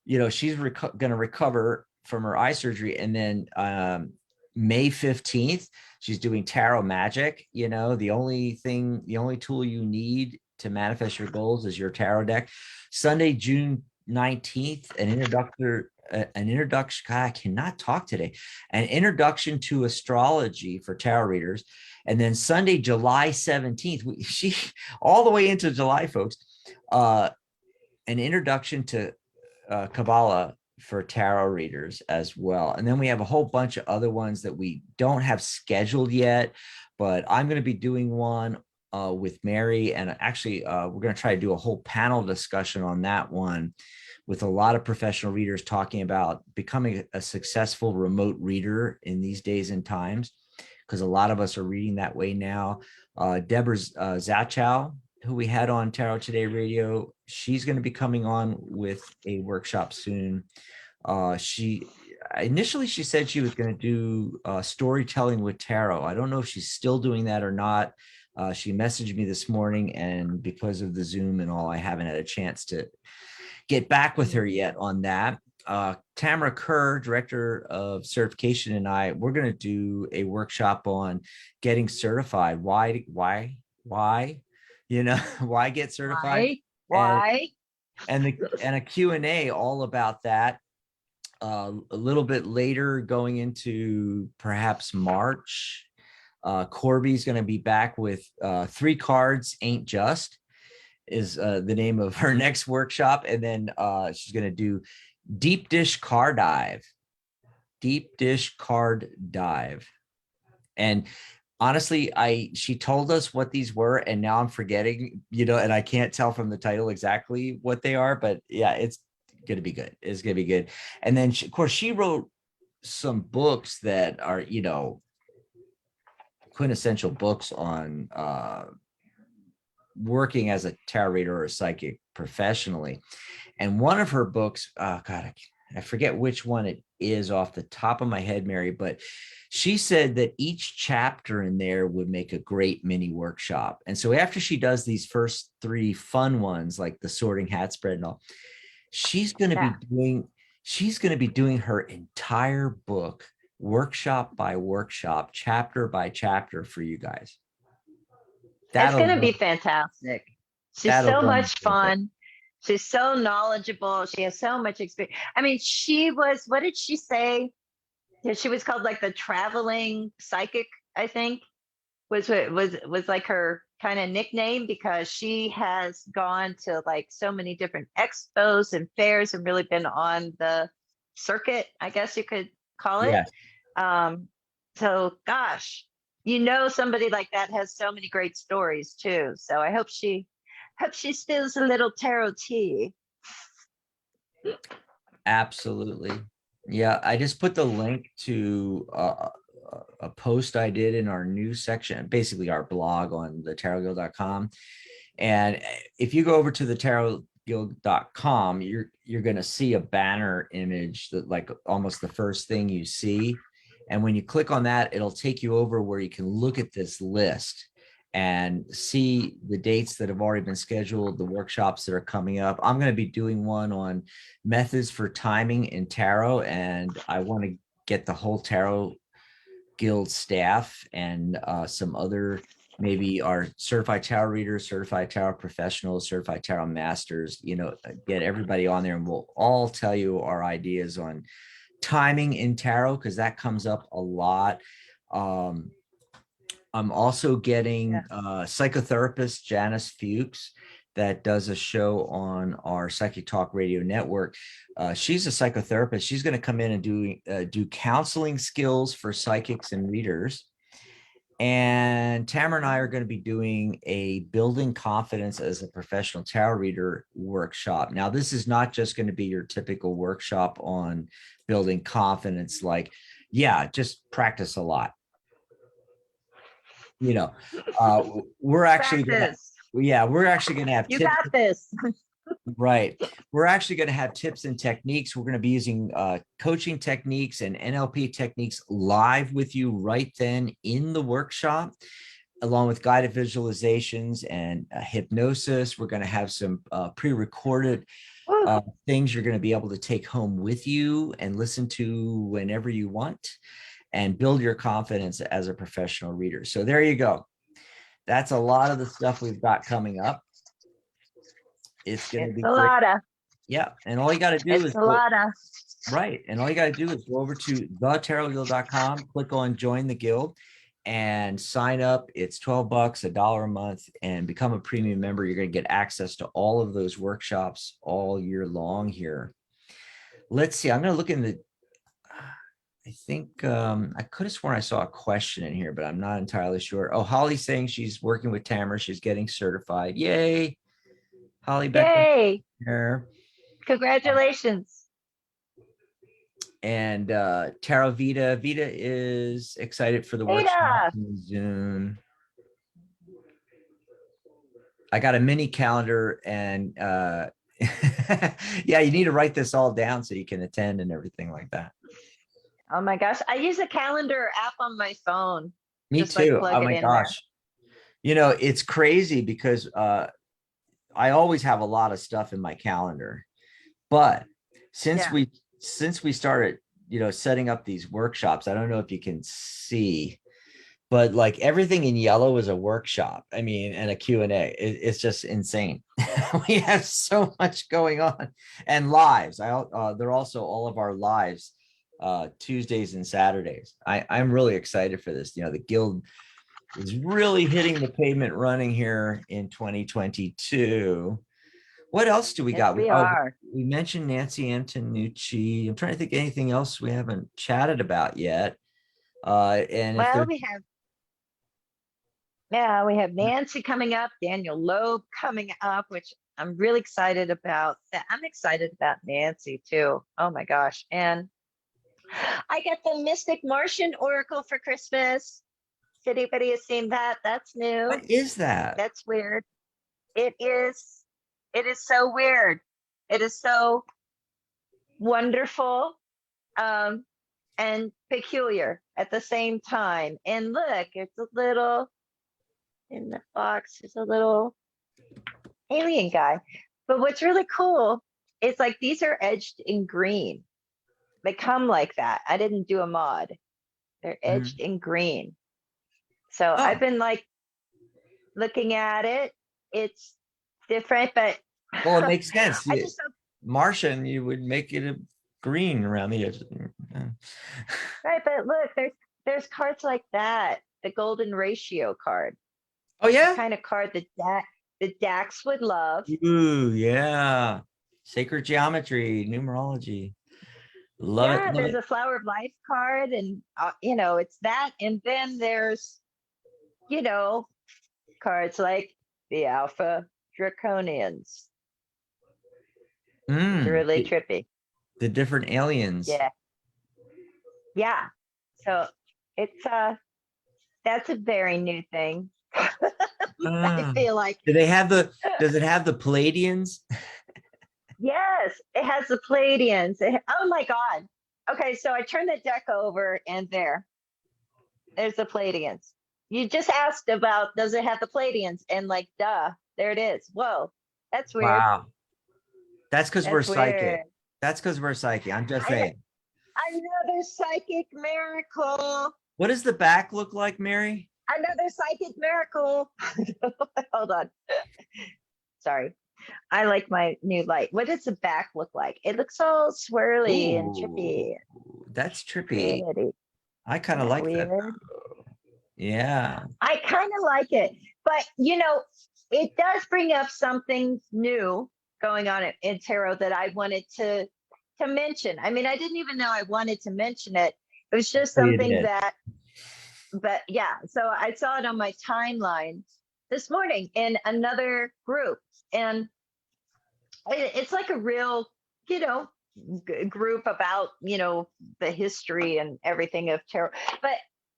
You know, she's going to recover from her eye surgery. And then May 15th, she's doing tarot magic. You know, the only tool you need to manifest your goals is your tarot deck. Sunday, June 19th, an introduction. God, I cannot talk today. An introduction to astrology for tarot readers. And then Sunday, July 17th, she all the way into July, folks, an introduction to Kabbalah for tarot readers as well. And then we have a whole bunch of other ones that we don't have scheduled yet, but I'm going to be doing one with Mary. And actually, we're going to try to do a whole panel discussion on that one with a lot of professional readers talking about becoming a successful remote reader in these days and times, because a lot of us are reading that way now. Deborah Zachow, who we had on Tarot Today Radio, she's going to be coming on with a workshop soon. She said she was going to do storytelling with tarot. I don't know if she's still doing that or not. She messaged me this morning, and because of the Zoom and all, I haven't had a chance to get back with her yet on that. Tamara Kerr, director of certification, and we're going to do a workshop on getting certified. Why, you know, why get certified? Why? And a Q&A all about that. A little bit later, going into perhaps March, Corby's going to be back with 3 Cards Ain't Just is the name of her next workshop. And then she's going to do Deep Dish Card Dive. And honestly, she told us what these were, and now I'm forgetting, you know, and I can't tell from the title exactly what they are, but yeah, it's going to be good. It's going to be good. And then of course she wrote some books that are, you know, quintessential books on working as a tarot reader or a psychic professionally. And one of her books, God, I forget which one it is off the top of my head, Mary, but she said that each chapter in there would make a great mini workshop. And so after she does these first 3 fun ones, like the sorting hat spread and all, she's going to be doing her entire book, workshop by workshop, chapter by chapter for you guys. It's going to be fantastic. She's so much fun. She's so knowledgeable. She has so much experience. I mean, what did she say? She was called like the traveling psychic, I think, was like her kind of nickname, because she has gone to like so many different expos and fairs and really been on the circuit, I guess you could call it. Yes. So gosh, you know, somebody like that has so many great stories too. So I hope she spills a little tarot tea. Absolutely. Yeah, I just put the link to a post I did in our news section, basically our blog on the tarotguild.com. And if you go over to the tarotguild.com, you're going to see a banner image that like almost the first thing you see. And when you click on that, it'll take you over where you can look at this list and see the dates that have already been scheduled, the workshops that are coming up. I'm going to be doing one on methods for timing in tarot, and I want to get the whole Tarot Guild staff and some other maybe our certified tarot readers, certified tarot professionals, certified tarot masters, get everybody on there and we'll all tell you our ideas on timing in tarot, because that comes up a lot. I'm also getting psychotherapist Janice Fuchs that does a show on our Psychic Talk Radio network. She's a psychotherapist. She's going to come in and do counseling skills for psychics and readers. And Tamara and I are going to be doing a building confidence as a professional tarot reader workshop. Now, this is not just going to be your typical workshop on building confidence, like, just practice a lot. We're actually going to have You tips. got this. Right. We're actually going to have tips and techniques. We're going to be using coaching techniques and NLP techniques live with you right then in the workshop, along with guided visualizations and hypnosis. We're going to have some pre-recorded things you're going to be able to take home with you and listen to whenever you want, and build your confidence as a professional reader. So there you go. That's a lot of the stuff we've got coming up. It's going to be a lot of. Yeah. And all you got to do is right. And all you got to do is go over to thetarotguild.com, click on join the guild and sign up. It's $12, $1 a month, and become a premium member. You're going to get access to all of those workshops all year long here. Let's see. I'm going to look in the, I think I could have sworn I saw a question in here, but I'm not entirely sure. Oh, Holly's saying she's working with Tamara. She's getting certified. Yay. Holly Becker. Yay. Here. Congratulations. And Tarot Vita. Vita is excited for the workshop in Zoom. I got a mini calendar, and you need to write this all down so you can attend and everything like that. Oh my gosh. I use a calendar app on my phone. Me too. Oh my gosh. It's crazy because I always have a lot of stuff in my calendar, but since we started, setting up these workshops, I don't know if you can see, but like everything in yellow is a workshop. I mean, and a Q&A. It's just insane. We have so much going on, and lives. They're also all of our lives, Tuesdays and Saturdays. I'm really excited for this. The guild is really hitting the pavement running here in 2022. What else do we got? We mentioned Nancy Antonucci. I'm trying to think of anything else we haven't chatted about yet. We have Nancy coming up, Daniel Loeb coming up, which I'm really excited about. I'm excited about Nancy too. Oh my gosh. And I got the Mystic Martian Oracle for Christmas. If anybody has seen that, that's new. What is that? That's weird. It is so weird. It is so wonderful and peculiar at the same time. And look, it's a little, in the box, there's a little alien guy. But what's really cool is like these are edged in green. They come like that. I didn't do a mod. They're edged in green. So I've been like looking at it. It's different, but well, it makes sense. Martian, you would make it a green around the edges. Right, but look, there's cards like that. The golden ratio card. Oh yeah, the kind of card that Dax would love. Ooh, yeah, sacred geometry, numerology. Love it. There's a Flower of Life card, and it's that, and then there's cards like the Alpha Draconians. It's really trippy. The different aliens. Yeah. So it's that's a very new thing. I feel like. Does it have the Palladians? Yes, it has the Palladians. Oh my God. Okay, so I turned the deck over, and there's the Palladians. You just asked about, does it have the Palladians? And like, duh, there it is. Whoa, that's weird. Wow. That's because we're psychic. That's because we're psychic. I'm just saying. Another psychic miracle. What does the back look like, Mary? Another psychic miracle. Hold on. Sorry. I like my new light. What does the back look like? It looks all swirly and Ooh, trippy, that's trippy. pretty. I kind Isn't of that like that. weird? Yeah. I kind of like it, but it does bring up something new going on in tarot that I wanted to mention. I mean, I didn't even know I wanted to mention it. It was just Oh, you something did. that, but yeah, so I saw it on my timeline this morning in another group, and it's like a real, you know, group about, the history and everything of tarot. But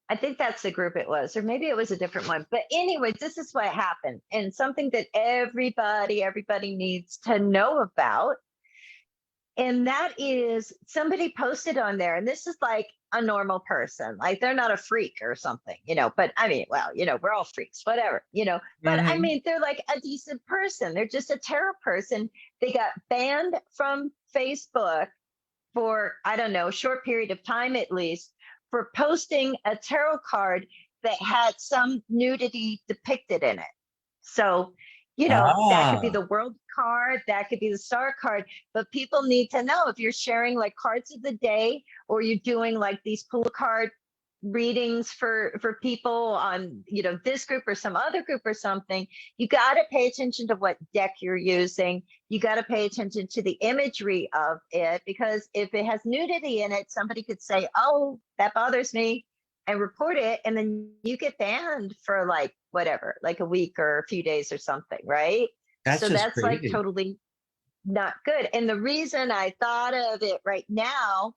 I think that's the group it was, or maybe it was a different one. But anyway, this is what happened, and something that everybody needs to know about. And that is, somebody posted on there, and this is like a normal person, like they're not a freak or something, but I mean, well, we're all freaks, whatever, but I Mhm. mean, they're like a decent person. They're just a tarot person. They got banned from Facebook for, I don't know, a short period of time at least, for posting a tarot card that had some nudity depicted in it. So, that could be Ah, the world card, that could be the star card, but people need to know, if you're sharing like cards of the day, or you're doing like these pull card readings for people on, this group or some other group or something, you got to pay attention to what deck you're using. You got to pay attention to the imagery of it, because if it has nudity in it, somebody could say, oh, that bothers me, and report it, and then you get banned for like whatever, like a week or a few days or something, right? that's So just that's like crazy. totally not good. And the reason I thought of it right now,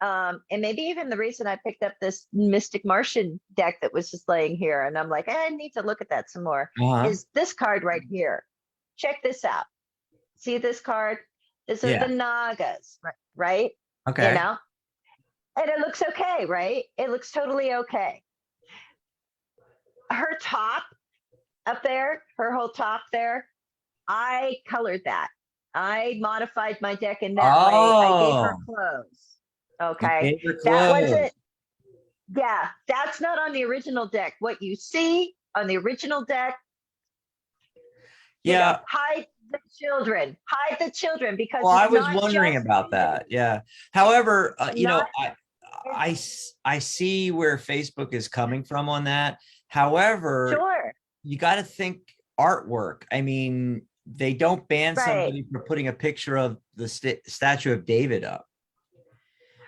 and maybe even the reason I picked up this Mystic Martian deck that was just laying here, and I'm like, I need to look at that some more, Uh-huh. is this card right here. Check this out. See this card? These are the Yeah. Nagas, right? You Okay. know, and it looks okay, right? It looks totally okay. Her top up there, her whole top there, I colored that. I modified my deck in that way. I gave her Oh, clothes. you Okay. gave her That clothes. wasn't, yeah, that's not on the original deck. What you see on the original deck, Yeah. hide the children, because Well, I it's was not wondering just about that. nudity. Yeah. However, Not, I see where Facebook is coming from on that. However, sure. you got to think artwork. I mean, they don't ban Right. somebody for putting a picture of the statue of David up.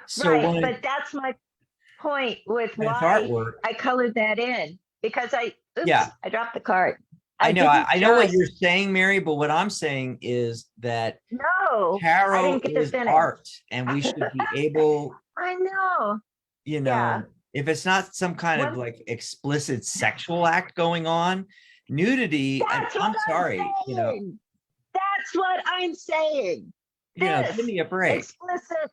So Right. when But that's my point with it's why artwork, I colored that in, because yeah, I dropped the card. I I know. didn't I know what you're just, saying, Mary, but what I'm saying is that no, I tarot didn't get to is finish. art, and we should be able, I know. you Yeah. know, if it's not some kind of One, like explicit sexual act going on, nudity, that's what I'm I'm sorry, saying. That's what I'm saying. give This me a break. explicit,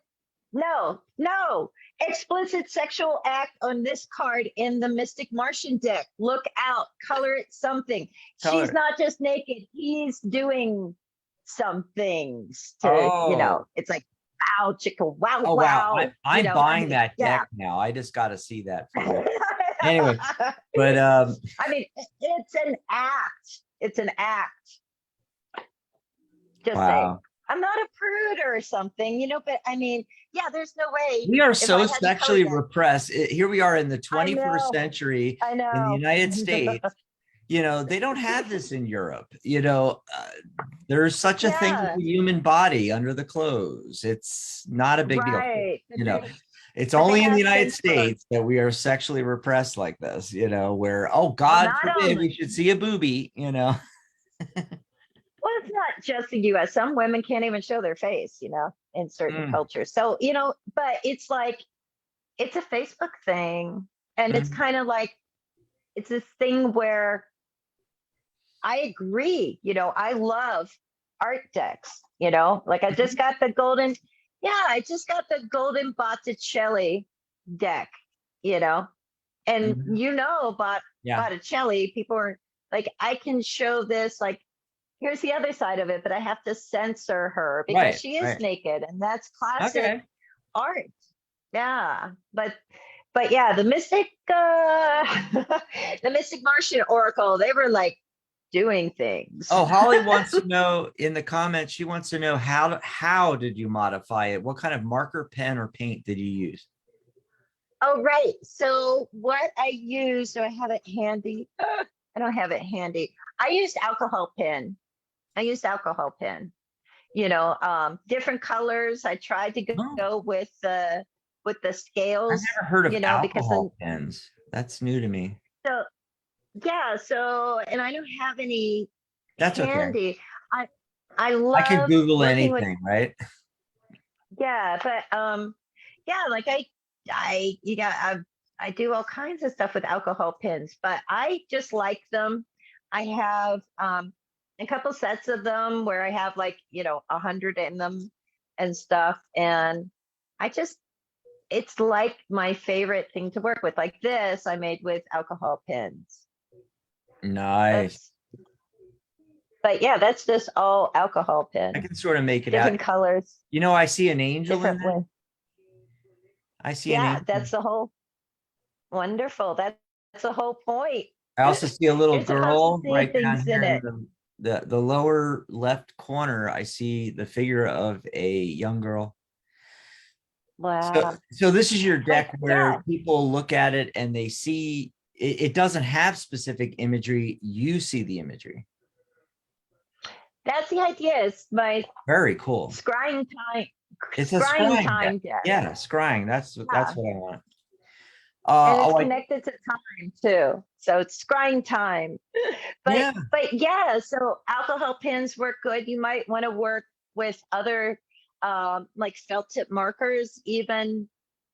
no, explicit sexual act on this card in the Mystic Martian deck. Look out, color it something. She's Color. not just naked, he's doing some things to, Oh, it's like, wow, chicka, wow, oh wow. wow. I'm I buying mean, that yeah. deck now. I just got to see that for real. Anyway, but I mean, it's an act. It's an act. Just saying. wow. I'm not a prude or something, but I mean, yeah, there's no way We are if I so hadn't colored sexually that. repressed. Here we are in the I 21st know, century I in the know. United States. They don't have this in Europe. There's such a thing as Yeah, the human body under the clothes. It's not a big deal. right. You know, it's But they only in the have United Facebook. States that we are sexually repressed like this, where, oh, Well, God not forbid we only. should see a boobie. Well, it's not just the US. Some women can't even show their face, in certain Mm, cultures. So, but it's like, it's a Facebook thing. And it's mm, kind of like, it's this thing where I agree. I love art decks, like I just mhm, got I just got the golden Botticelli deck, you know, and mhm. Yeah, Botticelli, people are like, I can show this, like, here's the other side of it, but I have to censor her because right, she is right. naked, and that's classic Okay. art. Yeah. But but yeah, the Mystic, the Mystic Martian Oracle, they were like doing things. Oh, Holly wants to know in the comments, she wants to know how did you modify it? What kind of marker, pen, or paint did you use? Oh, right. So what I use, do I have it handy? I don't have it handy. I used alcohol pen. I used alcohol pen. Different colors. I tried to Oh, go with the I've scales, never heard of because then alcohol pens. That's new to me. so yeah, so and I don't have any That's okay. handy. I I I can love Google working with, anything, right? yeah, but yeah, like I you got I do all kinds of stuff with alcohol pins, but I just like them. I have a couple sets of them where I have like, 100 in them and stuff. And I just, it's like my favorite thing to work with. Like this, I made with alcohol pins. Nice. That's, but yeah, that's just all alcohol I pin, can sort of make it out. different colors, You know, I see an angel in different there. way. I see an Yeah, angel. that's the whole wonderful. That's the whole point. I also see a little You're supposed to girl see right down things here in in it. the lower left corner. I see the figure of a young girl. So, Wow. so this is your Like, deck yeah, where people look at it and they see it doesn't have specific imagery. You see the imagery. that's the idea. It's my Very cool. scrying time, It's a scrying scrying deck. time deck. Yeah, scrying. That's Yeah. what I want. And it's Oh, connected to time too. So it's scrying time. But yeah. but yeah, so alcohol pins work good. You might want to work with other like felt tip markers, even,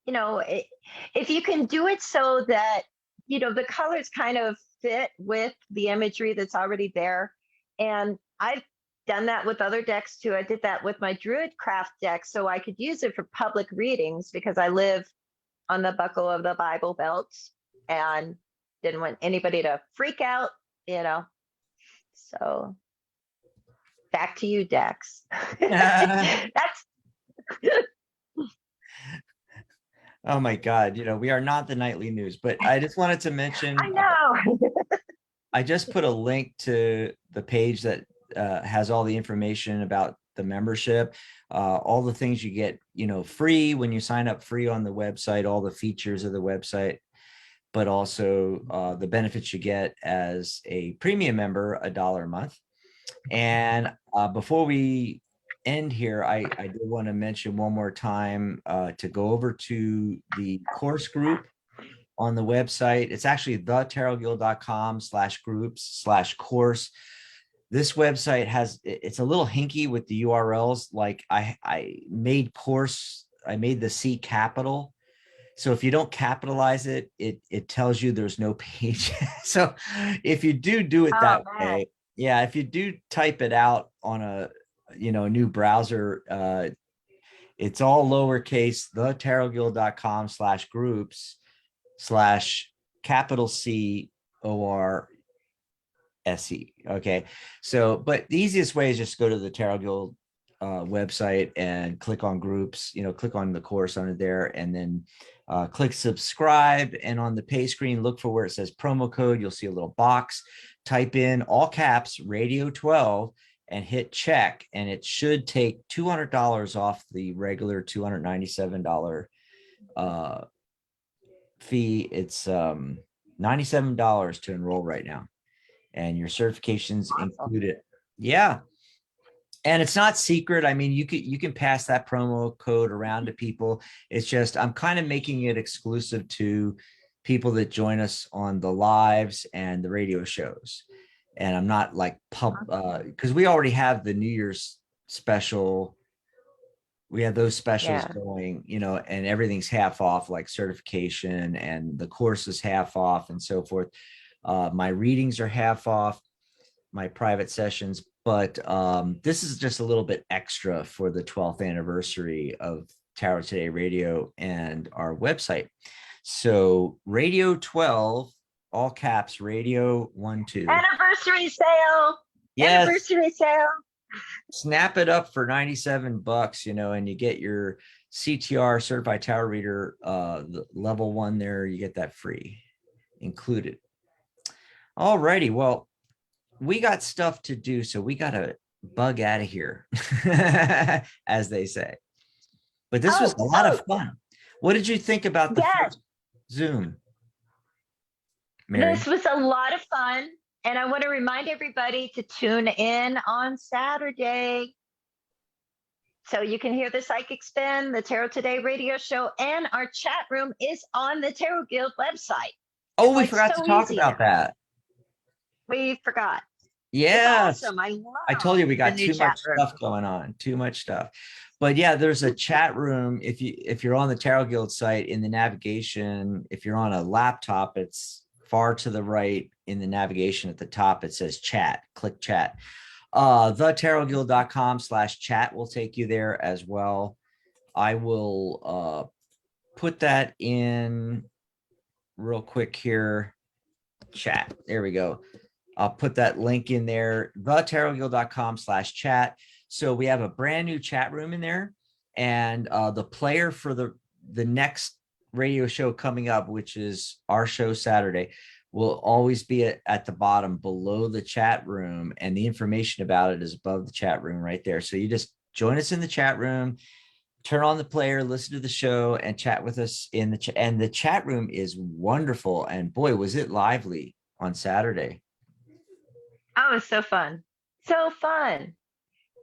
if you can do it so that, the colors kind of fit with the imagery that's already there. And I've done that with other decks too. I did that with my Druidcraft deck so I could use it for public readings because I live on the buckle of the Bible Belt and didn't want anybody to freak out, you know. So back to you, Dex. That's Oh my God, we are not the nightly news, but I just wanted to mention I know. I just put a link to the page that has all the information about the membership, all the things you get, free when you sign up free on the website, all the features of the website, but also the benefits you get as a premium member, $1 a month. And before we end here, I do want to mention one more time to go over to the course group on the website. It's actually thetarotguild.com/groups/course. This website it's a little hinky with the URLs. Like I made the C capital. So if you don't capitalize it, it tells you there's no page. So if you do it Oh that man. way, yeah, if you do type it out on a new browser, it's all lowercase, thetarotguild.com/groups/capital CORSE. Okay. So, but the easiest way is just go to the Tarot Guild website and click on groups, click on the course under there and then click subscribe. And on the pay screen, look for where it says promo code. You'll see a little box, type in all caps radio 12 and hit check. And it should take $200 off the regular $297 fee. It's $97 to enroll right now. And your certifications Awesome. included. Yeah. And it's not secret. I mean, you can pass that promo code around to people. It's just I'm kind of making it exclusive to people that join us on the lives and the radio shows. And I'm not like because we already have the New Year's special. We have those specials going, and everything's half off, like certification and the course is half off and so forth. My readings are half off, my private sessions, but this is just a little bit extra for the 12th anniversary of Tarot Today Radio and our website. So Radio 12, all caps, Radio 12. Anniversary sale. Yes. Anniversary sale. Snap it up for $97, and you get your CTR Certified Tarot Reader, the level 1 there, you get that free included. All righty. Well, we got stuff to do, so we got to bug out of here, as they say. But this was a lot of fun. What did you think about the first Zoom, Mary? This was a lot of fun. And I want to remind everybody to tune in on Saturday. So you can hear the Psychic Spin, the Tarot Today radio show, and our chat room is on the Tarot Guild website. Oh, we forgot to talk about that. We forgot. Yeah. Awesome. I told you we got too much stuff going on, too much stuff. But yeah, there's a chat room. If you're on the Tarot Guild site, in the navigation, if you're on a laptop, it's far to the right in the navigation at the top. It says chat. Click chat. thetarotguild.com/chat will take you there as well. I will put that in real quick here. Chat. There we go. I'll put that link in there, thetarotguild.com/chat. So we have a brand new chat room in there, and the player for the next radio show coming up, which is our show Saturday, will always be at the bottom below the chat room, and the information about it is above the chat room right there. So you just join us in the chat room, turn on the player, listen to the show, and chat with us in the chat. And the chat room is wonderful, and boy, was it lively on Saturday. Oh, it's so fun. So fun.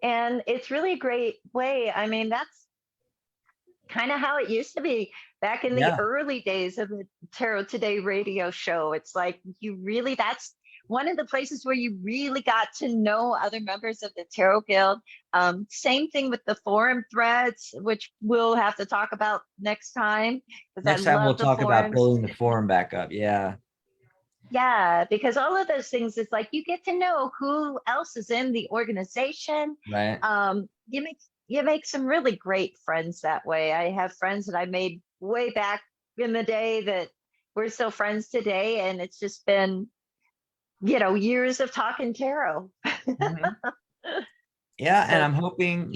And it's really a great way. I mean, that's kind of how it used to be back in the early days of the Tarot Today radio show. It's like that's one of the places where you really got to know other members of the Tarot Guild. Same thing with the forum threads, which we'll have to talk about next time. Next time we'll talk about building the forum back up. Yeah. Yeah, because all of those things is like you get to know who else is in the organization. Right. You make some really great friends that way. I have friends that I made way back in the day that we're still friends today, and it's just been, years of talking tarot. Yeah, and I'm hoping,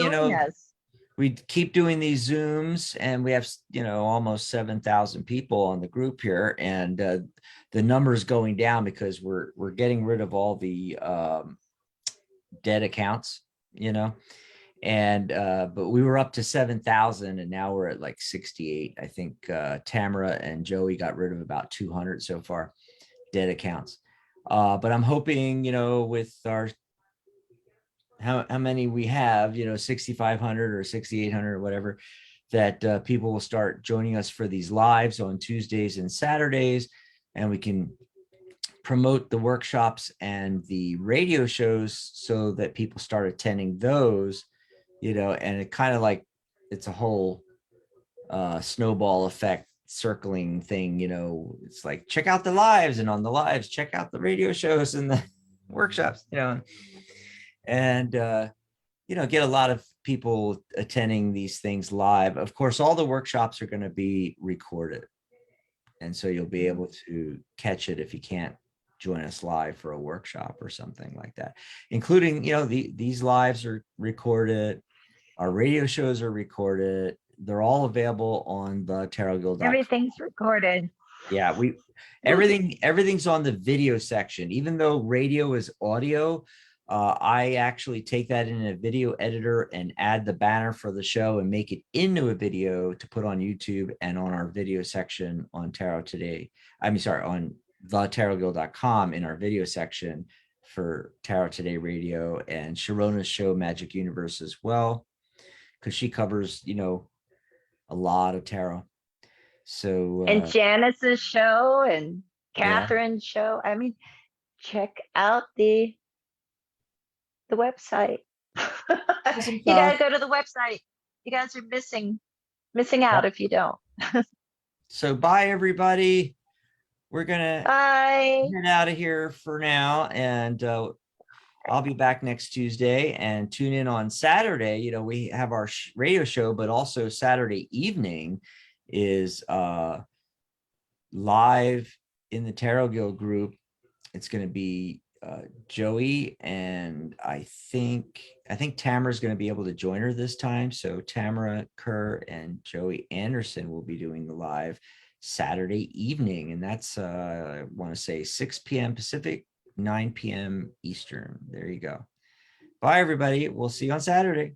we keep doing these Zooms, and we have, almost 7,000 people on the group here, and the number is going down because we're getting rid of all the dead accounts, and but we were up to 7,000, and now we're at like 68. I think Tamara and Joey got rid of about 200 so far, dead accounts. But I'm hoping, with our how many we have, 6,500 or 6,800 or whatever, that people will start joining us for these lives on Tuesdays and Saturdays, and we can promote the workshops and the radio shows so that people start attending those, and it kind of like it's a whole snowball effect circling thing. It's like, check out the lives, and on the lives, check out the radio shows and the workshops, and get a lot of people attending these things live. Of course, all the workshops are going to be recorded, and so you'll be able to catch it if you can't join us live for a workshop or something like that, including, these lives are recorded, our radio shows are recorded, they're all available on the Tarot Guild. Everything's recorded. Yeah, everything's on the video section. Even though radio is audio, I actually take that in a video editor and add the banner for the show and make it into a video to put on YouTube and on our video section on Tarot Today. On thetarotguild.com in our video section for Tarot Today Radio, and Sharona's show Magic Universe as well, because she covers, a lot of tarot. So and Janice's show and Catherine's show. I mean, check out the website. You gotta go to the website. You guys are missing out if you don't. So bye, everybody. We're gonna get out of here for now, and I'll be back next Tuesday, and tune in on Saturday. We have our radio show, but also Saturday evening is live in the Tarot Guild group. It's going to be Joey, and I think Tamara's going to be able to join her this time. So Tamara Kerr and Joey Anderson will be doing the live Saturday evening, and that's I want to say 6 p.m. Pacific, 9 p.m. Eastern. There you go. Bye, everybody. We'll see you on Saturday.